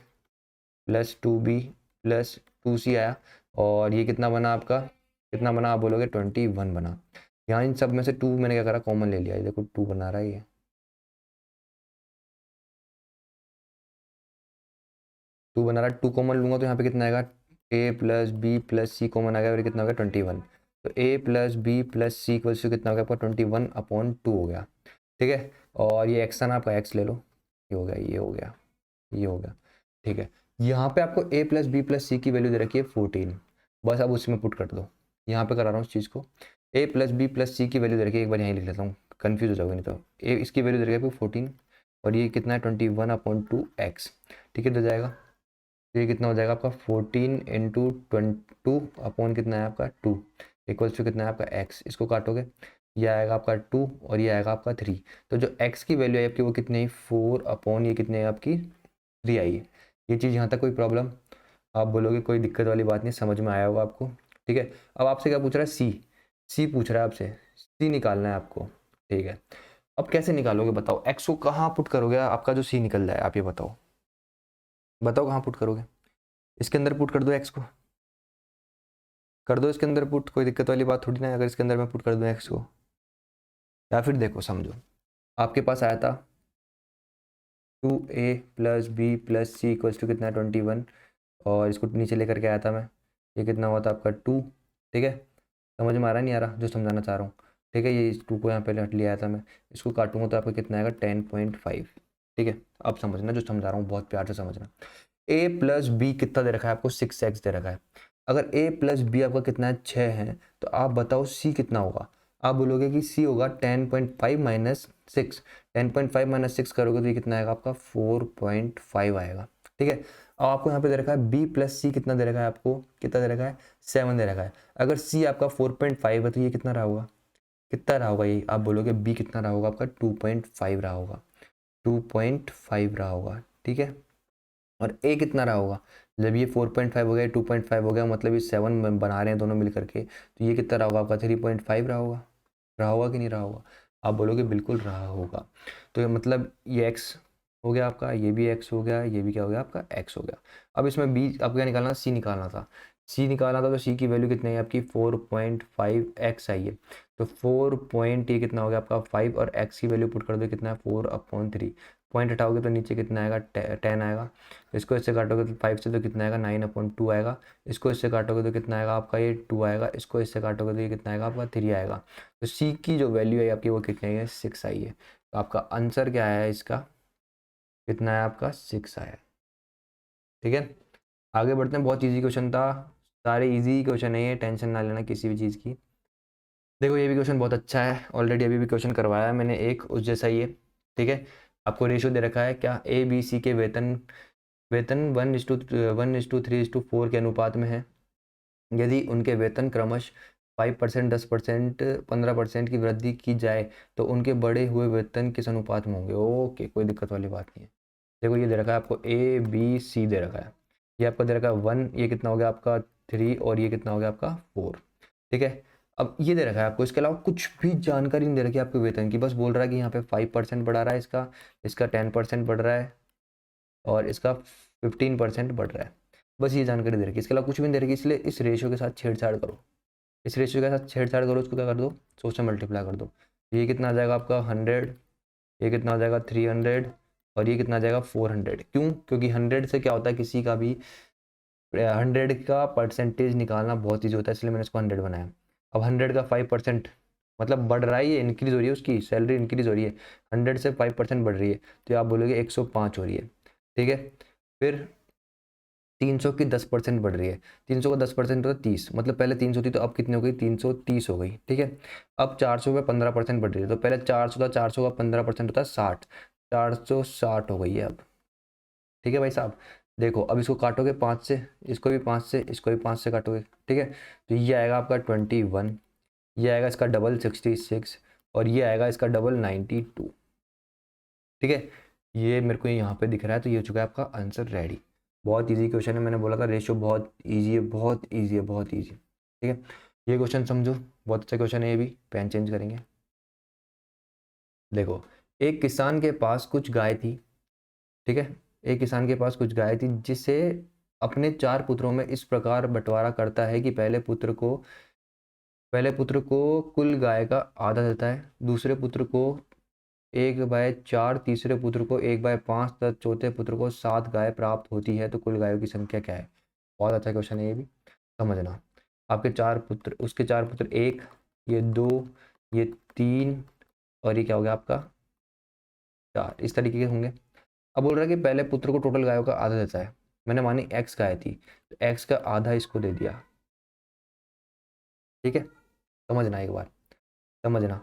plus 2b plus 2c आया, और ये कितना बना आपका, कितना बना आप बोलोगे 21 बना। यहाँ इन सब में से 2 मैंने क्या करा, कॉमन ले लिया, ये देखो 2 बना रहा है ये, 2 बना रहा है, 2 कॉमन लूंगा तो यहाँ पे कितना आएगा, a plus B plus C common आ गया, और ये कितना हो गया 21, तो a plus B plus C equals to कितना हो गया आपका 21/2 हो गया, ठीक है। और ये एक्स था ना आपका, एक्स ले लो, ये हो गया, ये हो गया, ये हो गया, ठीक है। यहाँ पे आपको a प्लस बी प्लस सी की वैल्यू दे रखी है 14, बस अब उसमें पुट कर दो, यहाँ पे करा रहा हूँ उस चीज़ को, a प्लस बी प्लस सी की वैल्यू दे रखी है, एक बार यहीं लिख लेता हूँ, कन्फ्यूज हो जाओगे नहीं तो। a इसकी वैल्यू दे रखी है 14, और ये कितना है 21/2x, ठीक है, तो जाएगा, तो ये कितना हो जाएगा आपका 14 इंटू 22 अपॉन कितना है आपका 2, इक्वल्स टू कितना है आपका x, इसको काटोगे ये आएगा आपका 2 और ये आएगा आपका 3। तो जो x की वैल्यू है आपकी वो कितनी है 4 अपॉन ये कितने है आपकी 3 आई है। ये चीज़ यहाँ तक कोई प्रॉब्लम? आप बोलोगे कोई दिक्कत वाली बात नहीं, समझ में आया होगा आपको। ठीक है, अब आपसे क्या पूछ रहा है सी पूछ रहा है आपसे, सी निकालना है आपको। ठीक है, अब कैसे निकालोगे बताओ, एक्स को कहाँ पुट करोगे आपका जो सी निकल जाए, आप ये बताओ, बताओ कहाँ पुट करोगे? इसके अंदर पुट कर दो एक्स को, कर दो इसके अंदर पुट, कोई दिक्कत वाली बात थोड़ी ना है अगर इसके अंदर मैं पुट कर दूँ एक्स को। या फिर देखो समझो, आपके पास आया था 2a plus B plus C equals to कितना है 21, और इसको नीचे लेकर के आया था मैं, ये कितना हुआ था आपका 2। ठीक है, समझ में आ रहा नहीं आ रहा जो समझाना चाह रहा हूँ? ठीक है, ये इस 2 को यहाँ पे हट लिया आया था मैं, इसको काटूंगा तो आपका कितना आएगा 10.5। ठीक है, अब समझना जो समझा रहा हूँ बहुत प्यार से समझना। a प्लस बी कितना दे रखा है आपको 6x दे रखा है। अगर a प्लस बी आपका कितना है 6 है, तो आप बताओ c कितना होगा? आप बोलोगे कि c होगा 10.5 माइनस 6, 10.5 माइनस 6 करोगे तो ये कितना आएगा आपका 4.5 आएगा। ठीक है, अब आपको यहाँ पे दे रखा है b प्लस सी कितना दे रखा है आपको, कितना दे रखा है 7 दे रखा है। अगर c आपका 4.5 है तो ये कितना रहा होगा, कितना रहा होगा ये? आप बोलोगे b कितना रहा होगा आपका 2.5 रहा होगा, 2.5 रहा होगा। ठीक है, और a कितना रहा होगा? जब ये 4.5 हो गया 2.5 हो गया, मतलब ये 7 बना रहे हैं दोनों मिल करके, तो ये कितना रहा होगा आपका 3.5 रहा होगा। रहा होगा कि नहीं रहा होगा? आप बोलोगे बिल्कुल रहा होगा। तो ये मतलब ये x हो गया आपका, ये भी x हो गया, ये भी क्या हो गया आपका x हो गया। अब इसमें b आपको क्या निकालना, c निकालना था। c निकालना था तो c की वैल्यू कितनी है आपकी 4.5x आई है। तो 4 पॉइंट ये कितना हो गया आपका 5, और x की वैल्यू पुट कर दो कितना है 4/3। पॉइंट हटाओगे तो नीचे कितना आएगा 10 आएगा। इसको इससे काटोगे तो 5 से तो कितना आएगा 9/2 आएगा। इसको इससे काटोगे तो कितना आएगा आपका ये 2 आएगा। इसको इससे काटोगे तो ये कितना आएगा आपका 3 आएगा। तो सी की जो वैल्यू है आपकी वो कितनी है 6 आई है। तो आपका आंसर क्या है इसका, कितना है आपका 6 आया। ठीक है, आगे बढ़ते हैं। बहुत ईजी क्वेश्चन था, सारे ईजी क्वेश्चन है ये, टेंशन ना लेना किसी भी चीज़ की। देखो ये भी क्वेश्चन बहुत अच्छा है, ऑलरेडी अभी भी क्वेश्चन करवाया है मैंने एक उस जैसा ही है। ठीक है, आपको रेशियो दे रखा है क्या, ए बी सी के वेतन वेतन 1:3:4 के अनुपात में है। यदि उनके वेतन क्रमश 5%, 10%, 15% की वृद्धि की जाए तो उनके बढ़े हुए वेतन किस अनुपात में होंगे? ओके, कोई दिक्कत वाली बात नहीं है। देखो ये दे रखा है आपको ए बी सी दे रखा है, ये आपको दे रखा है 1, ये कितना हो गया आपका 3, और ये कितना हो गया आपका 4। ठीक है, अब ये दे रखा है आपको, इसके अलावा कुछ भी जानकारी नहीं दे रखी है आपके वेतन की, बस बोल रहा है कि यहाँ पे 5% बढ़ा रहा है इसका, इसका 10% बढ़ रहा है, और इसका 15% बढ़ रहा है। बस ये जानकारी दे रखी है, इसके अलावा कुछ भी नहीं दे रखी। इसलिए इस रेशियो के साथ छेड़छाड़ करो, इस रेशियो के साथ छेड़छाड़ करो, इसको क्या कर दो 100 से मल्टीप्लाई कर दो। ये कितना आ जाएगा आपका 100, ये कितना आ जाएगा 300, और ये कितना आ जाएगा 400। क्यों? क्योंकि 100 से क्या होता है, किसी का भी 100 का परसेंटेज निकालना बहुत ईजी होता है, इसलिए मैंने इसको 100 बनाया। अब 100 का 5% मतलब बढ़ रहा है, ये इंक्रीज हो रही है, उसकी सैलरी इंक्रीज हो रही है, 100 से 5% बढ़ रही है, तो आप बोलोगे 105 हो रही है। ठीक है, फिर 300 की 10% बढ़ रही है, 300 का 10% होता है 30, मतलब पहले 300 थी तो अब कितनी हो गई 330 हो गई। ठीक है, अब 400 पे 15% बढ़ रही है, तो पहले 400 था, 400 का 15% होता है 60, 460 हो गई है अब। ठीक है भाई साहब, देखो अब इसको काटोगे 5 से, इसको भी 5 से, इसको भी 5 से काटोगे। ठीक है, तो ये आएगा आपका 21, ये आएगा इसका डबल 66, और ये आएगा इसका डबल 92। ठीक है, ये मेरे को यहाँ पे दिख रहा है, तो ये हो चुका है आपका आंसर रेडी। बहुत इजी क्वेश्चन है, मैंने बोला था रेशियो बहुत इजी है, बहुत इजी है, बहुत इजी। ठीक है, ये क्वेश्चन समझो, बहुत अच्छा क्वेश्चन है ये भी। पेन चेंज करेंगे। देखो, एक किसान के पास कुछ गाय थी। ठीक है, एक किसान के पास कुछ गाय थी जिसे अपने 4 पुत्रों में इस प्रकार बंटवारा करता है कि पहले पुत्र को कुल गाय का आधा देता है, दूसरे पुत्र को 1/4, तीसरे पुत्र को 1/5, तथा चौथे पुत्र को 7 गाय प्राप्त होती है, तो कुल गायों की संख्या क्या है? बहुत अच्छा क्वेश्चन है ये भी, समझना। आपके 4 पुत्र, उसके 4 पुत्र, 1, ये 2, ये 3, और ये क्या हो गया आपका 4, इस तरीके के होंगे। अब बोल रहा है कि पहले पुत्र को टोटल गायों का आधा देता है, मैंने मानी x गाय थी, तो x का आधा इसको दे दिया। ठीक है, समझना एक बार, समझना।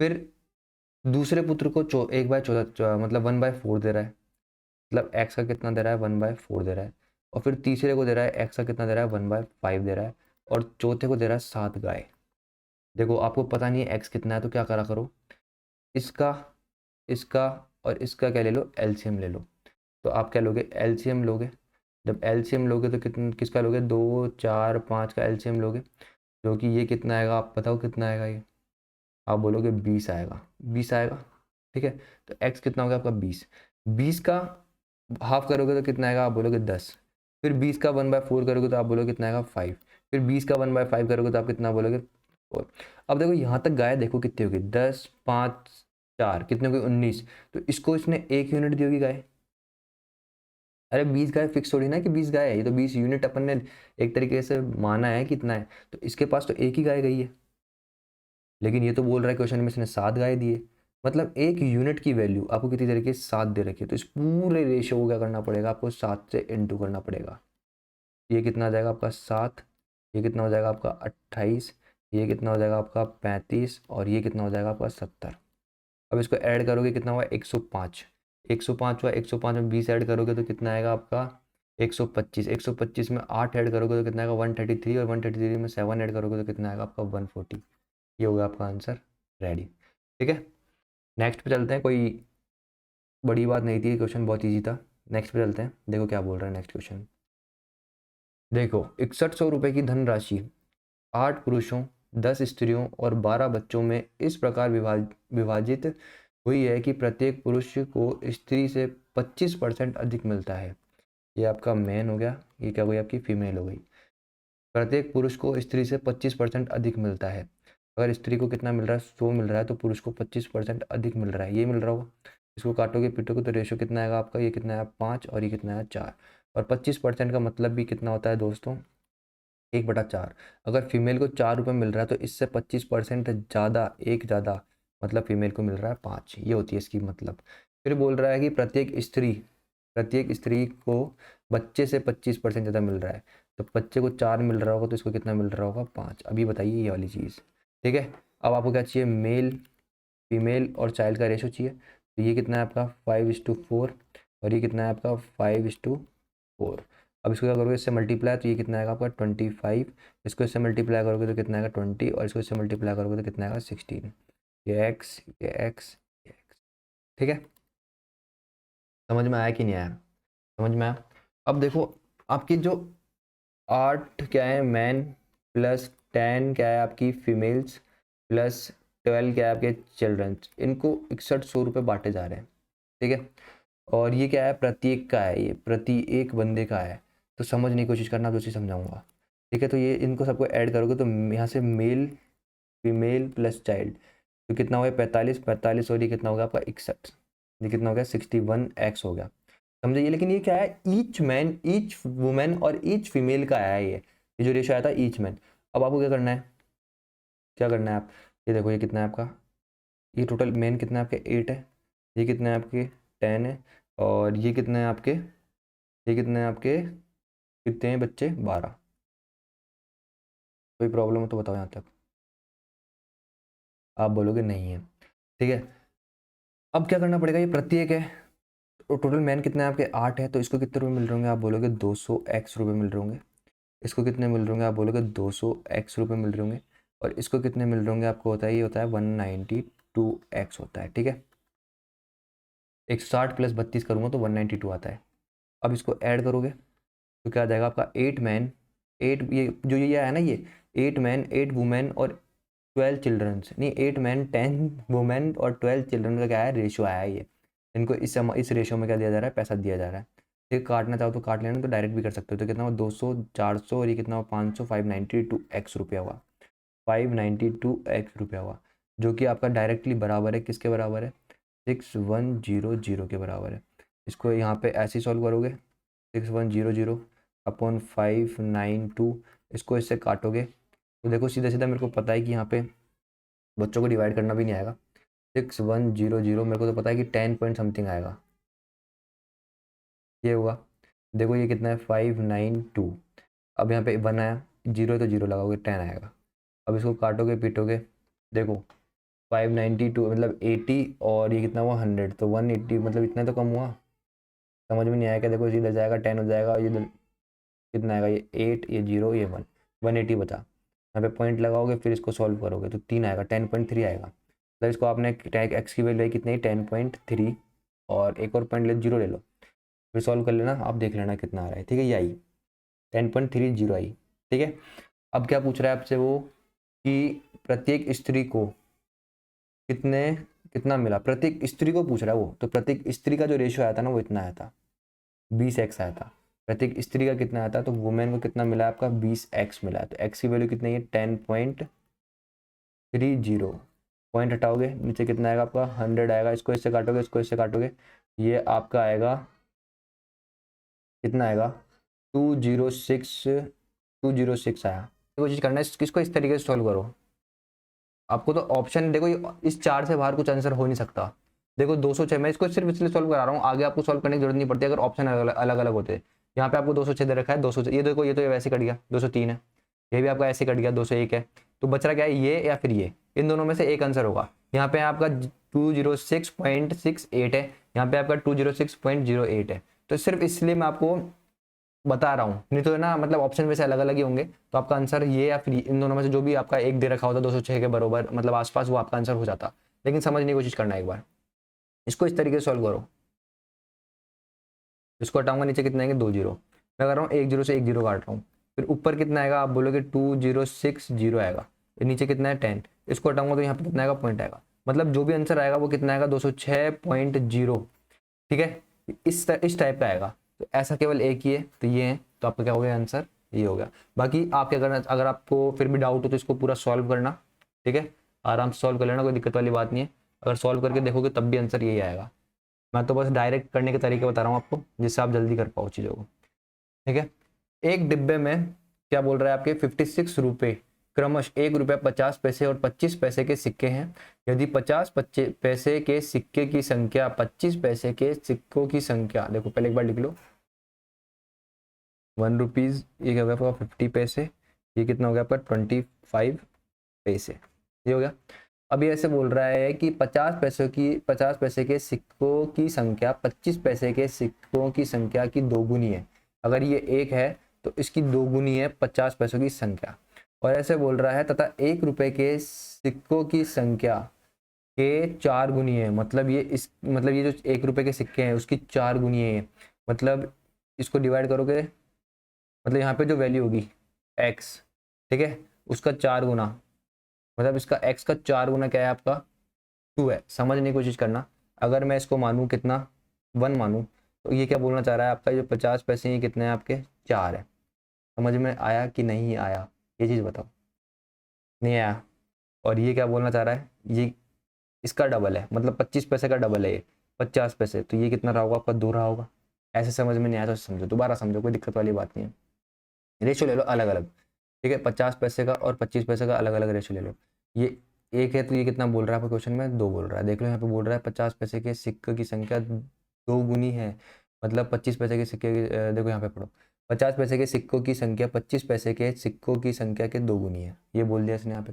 फिर दूसरे पुत्र को 1/14 मतलब 1/4 दे रहा है, मतलब x का कितना दे रहा है 1/4 दे रहा है। और फिर तीसरे को दे रहा है x का कितना दे रहा है 1/5 दे रहा है, और चौथे को दे रहा है 7 गाय। देखो आपको पता नहीं है एक्स कितना है, तो क्या करा करो, इसका इसका और इसका क्या ले लो, एलसीएम ले लो। तो आप क्या लोगे, एलसीएम लोगे। जब एलसीएम लोगे तो कितना किसका लोगे, 2 4 5 का एलसीएम लोगे, जो कि ये कितना आएगा, आप बताओ कितना आएगा ये, आप बोलोगे 20 आएगा, 20 आएगा। ठीक है, तो एक्स कितना होगा आपका 20, 20 का हाफ करोगे तो कितना आएगा, आप बोलोगे 10। फिर 20 का 1/4 करोगे तो आप बोलोगे कितना आएगा 5। फिर 20 का 1/5 करोगे तो आप कितना बोलोगे 4। अब देखो यहाँ तक गाय देखो कितनी होगी, 10 5 4 कितने होगी 19। तो इसको इसने 1 यूनिट दी होगी गाय। अरे 20 गाय फिक्स थोड़ी ना कि 20 गाय है, ये तो 20 यूनिट अपन ने एक तरीके से माना है कितना है, तो इसके पास तो एक ही गाय गई है। लेकिन ये तो बोल रहा है क्वेश्चन में इसने 7 गाय दिए, मतलब एक यूनिट की वैल्यू आपको कितनी तरीके से 7 दे रखी है। तो इस पूरे रेशियो को क्या करना पड़ेगा, आपको 7 से इंटू करना पड़ेगा। ये कितना आ जाएगा आपका 7, ये कितना हो जाएगा आपका 28, ये कितना हो जाएगा आपका 35, और ये कितना हो जाएगा आपका 70। अब इसको ऐड करोगे कितना हुआ 105, 105 हुआ, 105 में 20 ऐड करोगे तो कितना आएगा आपका 125, 125 में 8 ऐड करोगे तो कितना आएगा 133, और 133 में 7 ऐड करोगे तो कितना आएगा आपका 140। ये होगा आपका आंसर रेडी। ठीक है, नेक्स्ट पे चलते हैं। कोई बड़ी बात नहीं थी, क्वेश्चन बहुत ईजी था। नेक्स्ट पे चलते हैं, देखो क्या बोल रहा है नेक्स्ट क्वेश्चन। देखो 6100 रुपये की धनराशि 8 पुरुषों, 10 स्त्रियों और 12 बच्चों में इस प्रकार विभाजित हुई है कि प्रत्येक पुरुष को स्त्री से 25% अधिक मिलता है। ये आपका मैन हो गया, ये क्या हो गई आपकी फीमेल हो गई। प्रत्येक पुरुष को स्त्री से 25% अधिक मिलता है। अगर स्त्री को कितना मिल रहा है 100 मिल रहा है, तो पुरुष को 25% अधिक मिल रहा है, ये मिल रहा होगा। इसको काटोगे पीटोगे तो रेशो कितना आएगा आपका, ये कितना है 5 और ये कितना है 4। और 25% का मतलब भी कितना होता है दोस्तों, 1/4। अगर फीमेल को 4 रुपये मिल रहा है तो इससे 25% ज़्यादा, एक ज़्यादा, मतलब फीमेल को मिल रहा है 5, ये होती है इसकी मतलब। फिर बोल रहा है कि प्रत्येक स्त्री को बच्चे से 25% ज़्यादा मिल रहा है। तो बच्चे को 4 मिल रहा होगा तो इसको कितना मिल रहा होगा 5। अभी बताइए ये वाली चीज़। ठीक है, अब आपको क्या चाहिए, मेल फीमेल और चाइल्ड का रेशो चाहिए। तो ये कितना है आपका 5:4, और ये कितना है आपका 5:4। अब इसको क्या करोगे, इससे मल्टीप्लाई, तो ये कितना आएगा आपका 25। इसको इससे मल्टीप्लाई करोगे तो कितना आएगा 20, और इसको इससे मल्टीप्लाई करोगे तो कितना आएगा 16। ये एक्स, ये एक्स, ये एक्स। ठीक है, समझ में आया कि नहीं आया, समझ में आया। अब देखो आपकी जो 8 क्या है मैन, प्लस 10 क्या है आपकी फीमेल्स, प्लस 12 क्या है आपके चिल्ड्रंस, इनको 6100 रुपये बांटे जा रहे हैं। ठीक है, और ये क्या है प्रत्येक का है, ये प्रति एक बंदे का है। तो समझने की कोशिश करना, तो उसी समझाऊंगा। ठीक है, तो ये इनको सबको ऐड करोगे तो यहाँ से मेल फीमेल प्लस चाइल्ड, तो कितना हो गया 45, 45, और ये कितना होगा आपका 61, ये कितना हो गया 61x हो गया। समझे ये, लेकिन ये क्या है, ईच मैन ईच वुमेन और ईच फीमेल का आया है ये जो रेशो आया था ईच मैन। अब आपको क्या करना है, क्या करना है आप, ये देखो ये कितना है आपका, ये टोटल मैन कितना है आपके 8 है, ये कितना है आपके 10 है, और ये कितने हैं आपके, ये कितने हैं आपके, कितने हैं बच्चे 12। कोई प्रॉब्लम हो तो बताओ यहाँ तक, आप बोलोगे नहीं है। ठीक है, अब क्या करना पड़ेगा, ये प्रत्येक है, तो टोटल मैन कितने हैं आपके 8 है, तो इसको कितने रुपये मिल रहे होंगे, आप बोलोगे 200x रुपये मिल रहे होंगे। इसको कितने मिल रहे होंगे, आप बोलोगे 200x रुपये मिल रहे होंगे। और इसको कितने मिल रहे होंगे आपको, होता है ये होता है 192x होता है। ठीक है, 160 प्लस 32 करूँगा तो 192 आता है। अब इसको ऐड करोगे तो क्या आ जाएगा आपका 8 मैन 8, ये जो ये आया ना, ये 8 मैन 8 वुमेन और 12 चिल्ड्रंस, नहीं 8 मैन 10 वुमेन और 12 चिल्ड्रन का क्या है रेशो आया है ये। इनको इस रेशो में क्या दिया जा रहा है, पैसा दिया जा रहा है। ठीक, काटना चाहो तो काट लेना, तो डायरेक्ट भी कर सकते हो। तो कितना हुआ 200, 400, और ये कितना हुआ 500, 592x रुपया हुआ, 592x रुपया हुआ, जो कि आपका डायरेक्टली बराबर है, किसके बराबर है, 6100 के बराबर है। इसको यहाँ पे ऐसे ही सॉल्व करोगे, 6100 अपॉन 592, इसको इससे काटोगे तो देखो सीधा सीधा मेरे को पता है कि यहाँ पे बच्चों को डिवाइड करना भी नहीं आएगा। 6100 मेरे को तो पता है कि 10 पॉइंट समथिंग आएगा, ये हुआ। देखो ये कितना है 592, अब यहाँ पे 1 आया, जीरो है तो जीरो लगाओगे 10 आएगा। अब इसको काटोगे पीटोगे, देखो 592 मतलब 80, और ये कितना हुआ 100, तो 180 मतलब इतना तो कम हुआ। समझ में नहीं आया क्या, देखो इधर जाएगा 10 हो जाएगा, ये कितना आएगा, ये 8, ये 0, ये 1, 180 बचा। यहाँ पे पॉइंट लगाओगे फिर इसको सॉल्व करोगे तो 3 आएगा, 10.3 आएगा। मतलब इसको आपने एक्स की वैल्यू कितनी है 10.3 और एक और पॉइंट ले 0 ले लो, फिर सॉल्व कर लेना, आप देख लेना कितना आ रहा है। ठीक है, ये आई 10.30 आई। ठीक है, अब क्या पूछ रहा है आपसे वो कि प्रत्येक स्त्री को कितना मिला, प्रत्येक स्त्री को पूछ रहा है वो, तो प्रत्येक स्त्री का जो रेशियो आया था ना वो इतना आया था 20x आया था। प्रत्येक स्त्री का कितना आया था, तो वुमेन को कितना मिला आपका 20x मिला है। तो x की वैल्यू कितनी है 10.30, पॉइंट हटाओगे नीचे कितना आएगा आपका 100 आएगा, इसको इससे काटोगे इसको इससे काटोगे, ये आपका आएगा कितना आएगा 206 आया। कोशिश करना है इसको इस तरीके से सॉल्व करो। आपको तो ऑप्शन देखो, इस 4 से बाहर कुछ आंसर हो नहीं सकता। देखो 206, मैं इसको सिर्फ इसलिए सॉल्व करा रहा हूँ, आगे आपको सॉल्व करने की जरूरत नहीं पड़ती अगर ऑप्शन अलग अलग होते। यहाँ पे आपको 206 दे रखा है, 206 ये देखो, ये तो ये वैसे कट गया, 203 है, ये भी आपका ऐसे कट गया, 201 है। तो बच रहा क्या है, ये या फिर ये, इन दोनों में से एक आंसर होगा। यहाँ पे आपका 206.68 है, यहाँ पे आपका 206.08 है। तो सिर्फ इसलिए मैं आपको बता रहा हूँ, नहीं तो ना मतलब ऑप्शन वैसे अलग अलग ही होंगे, तो आपका आंसर ये या फिर इन दोनों में से जो भी आपका एक दे रखा होता 206 के बराबर मतलब आसपास, वो आपका आंसर हो जाता। लेकिन समझने की कोशिश करना एक बार, इसको इस तरीके से सॉल्व करो। इसको हटाऊंगा नीचे कितना आएंगे 2 जीरो, मैं कर रहा हूँ 1 जीरो से 1 जीरो काट रहा हूँ, फिर ऊपर कितना आएगा आप बोलोगे 2060 आएगा, फिर नीचे कितना है 10, इसको हटाऊंगा तो यहाँ पे कितना आएगा पॉइंट आएगा, मतलब जो भी आंसर आएगा वो कितना आएगा 206.0। ठीक है, इस टाइप का आएगा। तो ऐसा केवल एक ही है, तो ये है, तो आपका क्या हो गया आंसर, ये हो गया। बाकी आप क्या करना, अगर आपको फिर भी डाउट हो तो इसको पूरा सॉल्व करना। ठीक है, आराम से सॉल्व कर लेना, कोई दिक्कत वाली बात नहीं है। अगर सॉल्व करके देखोगे तब भी आंसर यही आएगा। मैं तो बस डायरेक्ट करने के तरीके बता रहा हूँ आपको, जिससे आप जल्दी कर पाओ चीज़ों को। ठीक है, एक डिब्बे में क्या बोल रहा है आपके 56 रुपये क्रमश 1 रुपया 50 पैसे और 25 पैसे के सिक्के हैं। यदि 50 पैसे के सिक्के की संख्या 25 पैसे के सिक्कों की संख्या, देखो पहले एक बार लिख लो, 1 रुपीज़, ये क्या हो गया आपका 50 पैसे, ये कितना हो गया आपका 25 पैसे, ये हो गया। अब ये ऐसे बोल रहा है कि 50 पैसे के सिक्कों की संख्या 25 पैसे के सिक्कों की संख्या की दोगुनी है। अगर ये एक है तो इसकी दोगुनी है 50 पैसों की संख्या। और ऐसे बोल रहा है तथा 1 रुपए के सिक्कों की संख्या के 4 गुनी है, मतलब ये जो 1 रुपए के सिक्के हैं उसकी 4 गुनी है। मतलब इसको डिवाइड करोगे, मतलब यहाँ पे जो वैल्यू होगी x, ठीक है, उसका 4 गुना, मतलब इसका x का 4 गुना क्या है आपका 2 है। समझने की कोशिश करना, अगर मैं इसको मानूँ कितना 1 मानूँ, तो ये क्या बोलना चाह रहा है आपका जो 50 पैसे ये कितने हैं आपके 4 है। समझ में आया कि नहीं आया, ये चीज़ बताओ। नहीं आया। और ये क्या बोलना चाह रहा है, ये इसका डबल है, मतलब 25 पैसे का डबल है ये 50 पैसे, तो ये कितना रहा होगा आपका 2 रहा होगा। ऐसे समझ में नहीं आया तो समझो, दोबारा समझो, कोई दिक्कत वाली बात नहीं है। रेशो ले लो अलग अलग, ठीक है, 50 पैसे का और 25 पैसे का अलग अलग रेशो ले लो। ये एक है तो ये कितना बोल रहा है आपको क्वेश्चन में 2 बोल रहा है। देख लो यहाँ पे बोल रहा है 50 पैसे के सिक्के की संख्या 2 गुनी है, मतलब 25 पैसे के सिक्के की देखो यहाँ पे पढ़ो, 50 पैसे के सिक्कों की संख्या 25 पैसे के सिक्कों की संख्या के 2 गुनी है, ये बोल दिया इसने यहाँ पे।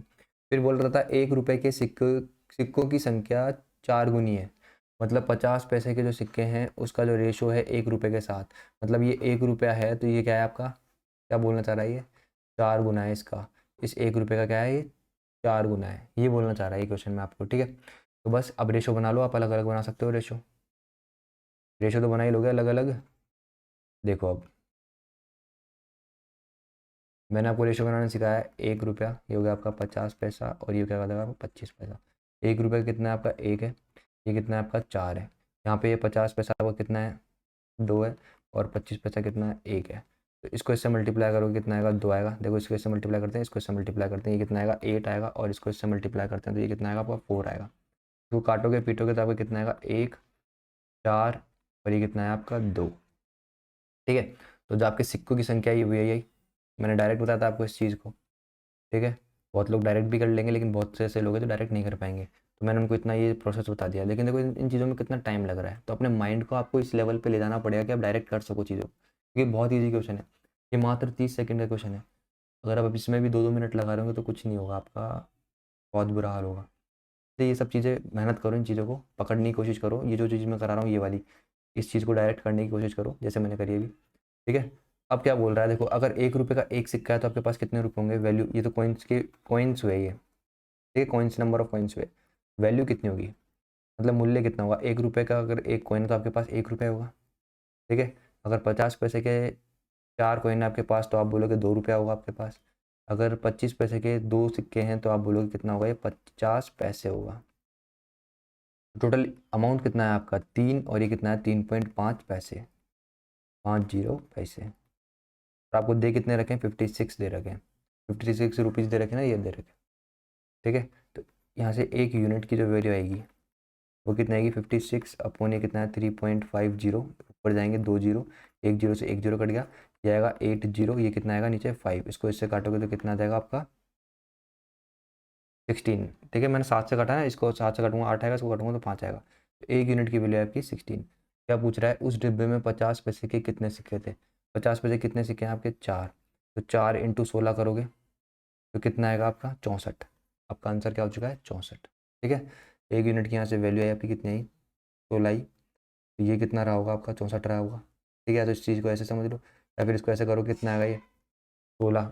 फिर बोल रहा था 1 रुपए के सिक्कों की संख्या 4 गुनी है, मतलब 50 पैसे के जो सिक्के हैं उसका जो रेशो है 1 रुपए के साथ, मतलब ये 1 रुपया है तो ये क्या है आपका, क्या बोलना चाह रहा है ये 4 गुना है इसका, इस 1 रुपये का क्या है ये 4 गुना है, ये बोलना चाह रहा है ये क्वेश्चन में आपको। ठीक है, तो बस अब रेशो बना लो, आप अलग अलग बना सकते हो रेशो, रेशो तो बना ही लोगे अलग अलग। देखो अब मैंने आपको रेशो बनाना सिखाया है, 1 रुपया ये हो गया आपका 50 पैसा और ये क्या हो जाएगा 25 पैसा। 1 रुपये कितना है आपका 1 है, ये कितना है आपका 4 है, यहाँ पे ये 50 पैसा आपका कितना है 2 है, और 25 पैसा कितना है 1 है। तो इसको इससे मल्टीप्लाई करोगे कितना आएगा 2 आएगा। देखो इसको इससे मल्टीप्लाई करते हैं, इसको इससे मल्टीप्लाई करते हैं, ये कितना आएगा 8 आएगा, और इसको इससे मल्टीप्लाई करते हैं तो ये कितना आएगा आपका 4 आएगा। तो काटोगे पीटोगे तो आपका कितना आएगा 1 4, और ये कितना है आपका 2। ठीक है, तो जो आपके सिक्कों की संख्या है वो यही, मैंने डायरेक्ट बताया था आपको इस चीज़ को। ठीक है, बहुत लोग डायरेक्ट भी कर लेंगे लेकिन बहुत से ऐसे लोग हैं जो डायरेक्ट नहीं कर पाएंगे, तो मैंने उनको इतना ये प्रोसेस बता दिया। लेकिन देखो इन चीज़ों में कितना टाइम लग रहा है, तो अपने माइंड को आपको इस लेवल पे ले जाना पड़ेगा कि आप डायरेक्ट कर सको चीज़ों को, क्योंकि बहुत ईजी क्वेश्चन है, ये मात्र 30 सेकंड का क्वेश्चन है। अगर आप इसमें भी 2-2 मिनट लगा रहे होंगे तो कुछ नहीं होगा आपका, बहुत बुरा हाल होगा। तो ये सब चीज़ें मेहनत करो, इन चीज़ों को पकड़ने की कोशिश करो, ये जो चीज़ मैं करा रहा हूँ ये वाली, इस चीज़ को डायरेक्ट करने की कोशिश करो जैसे मैंने करी अभी। ठीक है, अब क्या बोल रहा है देखो, अगर 1 रुपये का एक सिक्का है तो आपके पास कितने रुपये होंगे, वैल्यू, ये तो कॉइन्स हुए ये, ठीक है, कॉइन्स, नंबर ऑफ कॉइन्स हुए, वैल्यू कितनी होगी, मतलब मूल्य कितना होगा। 1 रुपये का अगर एक कॉइन है तो आपके पास 1 रुपये होगा, ठीक है। अगर 50 पैसे के 4 कॉइन है आपके पास तो आप बोलोगे 2 रुपया होगा आपके पास। अगर 25 पैसे के 2 सिक्के हैं तो आप बोलोगे कितना होगा, ये 50 पैसे होगा। टोटल अमाउंट कितना है आपका 3, और ये कितना है 3.5 पैसे, 50 पैसे। और आपको दे कितने रखें, 56 दे रखे हैं, 56 रुपीज़ दे रखे ना, ये दे रखे, ठीक है। तो यहाँ से एक यूनिट की जो वैल्यू आएगी वो कितना आएगी, 56 अपॉन ये कितना है 3.50, ऊपर जाएंगे 2 जीरो, 1 जीरो से 1 जीरो कट गया, ये आएगा 8 जीरो, ये कितना आएगा नीचे 5, इसको इससे काटोगे तो कितना आ जाएगा आपका 16, ठीक है। मैंने 7 से काटा है, इसको 7 से काटूंगा 8 आएगा, इसको काटूंगा तो 5 आएगा। तो एक यूनिट की वैल्यू है आपकी 16। क्या पूछ रहा है, उस डिब्बे में 50 पैसे के कितने सिक्के थे, 50 पैसे कितने सिक्के हैं आपके 4, तो 4 इंटू 16 करोगे तो कितना आएगा आपका 64। आपका आंसर क्या हो चुका है 64, ठीक है। एक यूनिट की यहाँ से वैल्यू आई आपकी कितनी आई 16 आई, तो ये कितना रहा होगा आपका 64 रहा होगा, ठीक है। तो इस चीज़ को ऐसे समझ लो, या फिर इसको ऐसे करो कितना आएगा ये 16,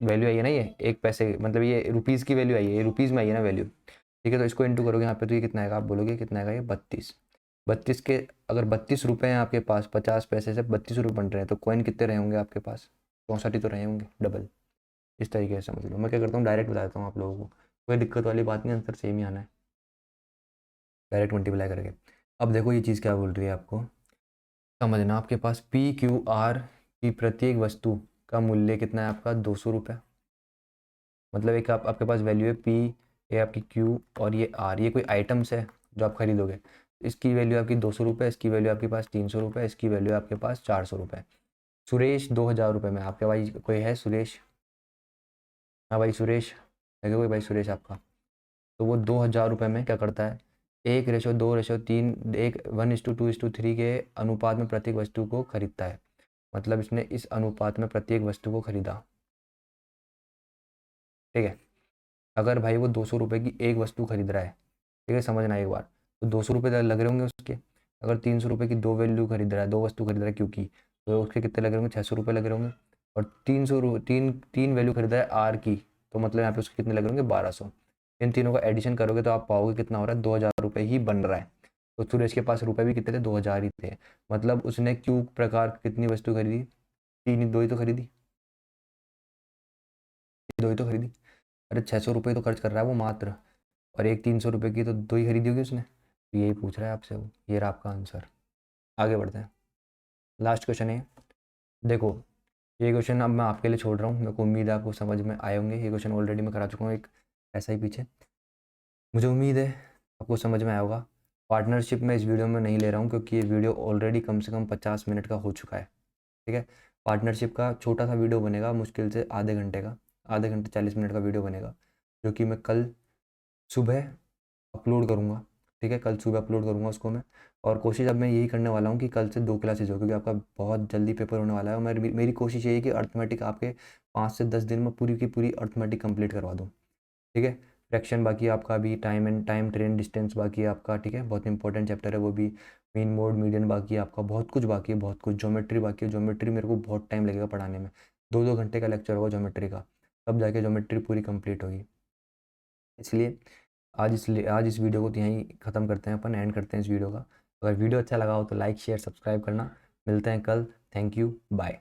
वैल्यू आई है ना, ये एक पैसे मतलब ये रुपीज़ की वैल्यू आई है, ये रुपीज़ में आई है ना वैल्यू, ठीक है। तो इसको इंटू करोगे यहाँ पे तो ये कितना आएगा, आप बोलोगे कितना आएगा ये 32, 32 के अगर 32 रुपये हैं आपके पास, 50 पैसे से 32 रुपये बन रहे हैं तो कॉइन कितने रहे होंगे आपके पास, 64 ही तो रहे होंगे, डबल। इस तरीके से समझ लो। मैं क्या करता हूँ डायरेक्ट बता देता हूँ आप लोगों को, कोई दिक्कत वाली बात नहीं, आंसर सेम ही आना है डायरेक्ट मल्टीप्लाई करके। अब देखो ये चीज़ क्या बोल रही है आपको समझना, आपके पास PQR की प्रत्येक वस्तु का मूल्य कितना है आपका 200 रुपये, मतलब एक आपके पास वैल्यू है P, ये आपकी Q और ये R, ये कोई आइटम्स है जो आप खरीदोगे, इसकी वैल्यू आपकी 200 रुपये, इसकी वैल्यू आपके पास 300 रुपये, इसकी वैल्यू आपके पास 400 रुपये। सुरेश 2000 रुपये में, आपके भाई कोई है सुरेश, हाँ भाई सुरेश है कोई भाई सुरेश आपका, तो वो 2000 रुपये में क्या करता है, 1:2:3, 1:2:3 के अनुपात में प्रत्येक वस्तु को खरीदता है, मतलब इसने इस अनुपात में प्रत्येक वस्तु को खरीदा, ठीक है। अगर भाई वो 200 रुपये की एक वस्तु खरीद रहा है, ठीक है, समझना एक बार, तो 200 रुपये लग रहे होंगे उसके। अगर 300 रुपये की दो वैल्यू खरीद रहा है, दो वस्तु खरीद रहा है क्योंकि, तो उसके कितने लग रहे होंगे 600 रुपये लग रहे होंगे। और 300 तीन वैल्यू खरीद रहा है आर की, तो मतलब यहाँ पे उसके कितने लग रहे होंगे 1200। इन तीनों का एडिशन करोगे तो आप पाओगे कितना हो रहा है 2000 रुपये ही बन रहा है। तो सुरेश के पास रुपये भी कितने थे 2000 ही थे, मतलब उसने क्यू प्रकार कितनी वस्तु खरीदी, तीन, दो ही तो खरीदी, दो ही तो खरीदी। अरे 600 रुपये तो खर्च कर रहा है वो मात्र, और एक 300 रुपये की तो दो ही खरीदी होगी उसने, तो यही पूछ रहा है आपसे वो, ये रहा आपका आंसर। आगे बढ़ते हैं, लास्ट क्वेश्चन है, देखो ये क्वेश्चन अब मैं आपके लिए छोड़ रहा हूँ, मेरे को उम्मीद है आपको समझ में आए होंगे, ये क्वेश्चन ऑलरेडी मैं करा चुका हूँ एक ऐसा ही पीछे, मुझे उम्मीद है आपको समझ में आया होगा। पार्टनरशिप में इस वीडियो में नहीं ले रहा हूँ क्योंकि ये वीडियो ऑलरेडी कम से कम 50 मिनट का हो चुका है, ठीक है। पार्टनरशिप का छोटा सा वीडियो बनेगा, मुश्किल से आधे घंटे का, आधे घंटे 40 मिनट का वीडियो बनेगा, जो कि मैं कल सुबह अपलोड करूँगा, ठीक है, कल सुबह अपलोड करूँगा उसको मैं। और कोशिश अब मैं यही करने वाला हूँ कि कल से 2 क्लासेज हो, क्योंकि आपका बहुत जल्दी पेपर होने वाला है, और मेरी कोशिश यही है कि अर्थमेटिक आपके 5 से 10 दिन में पूरी की पूरी अर्थमेटिक कंप्लीट करवा दूँ, ठीक है। फ्रैक्शन बाकी है आपका, अभी टाइम ट्रेन डिस्टेंस बाकी है आपका, ठीक है, बहुत इंपॉर्टेंट चैप्टर है वो भी। मीन मोड मीडियन बाकी है आपका, बहुत कुछ बाकी है, बहुत कुछ। ज्योमेट्री बाकी है, ज्योमेट्री मेरे को बहुत टाइम लगेगा पढ़ाने में, 2-2 घंटे का लेक्चर होगा ज्योमेट्री का, तब जाके ज्योमेट्री पूरी कंप्लीट होगी। इसलिए आज इस वीडियो को तो यहीं ख़त्म करते हैं, अपन एंड करते हैं इस वीडियो का। अगर वीडियो अच्छा लगा हो तो लाइक शेयर सब्सक्राइब करना। मिलते हैं कल, थैंक यू, बाय।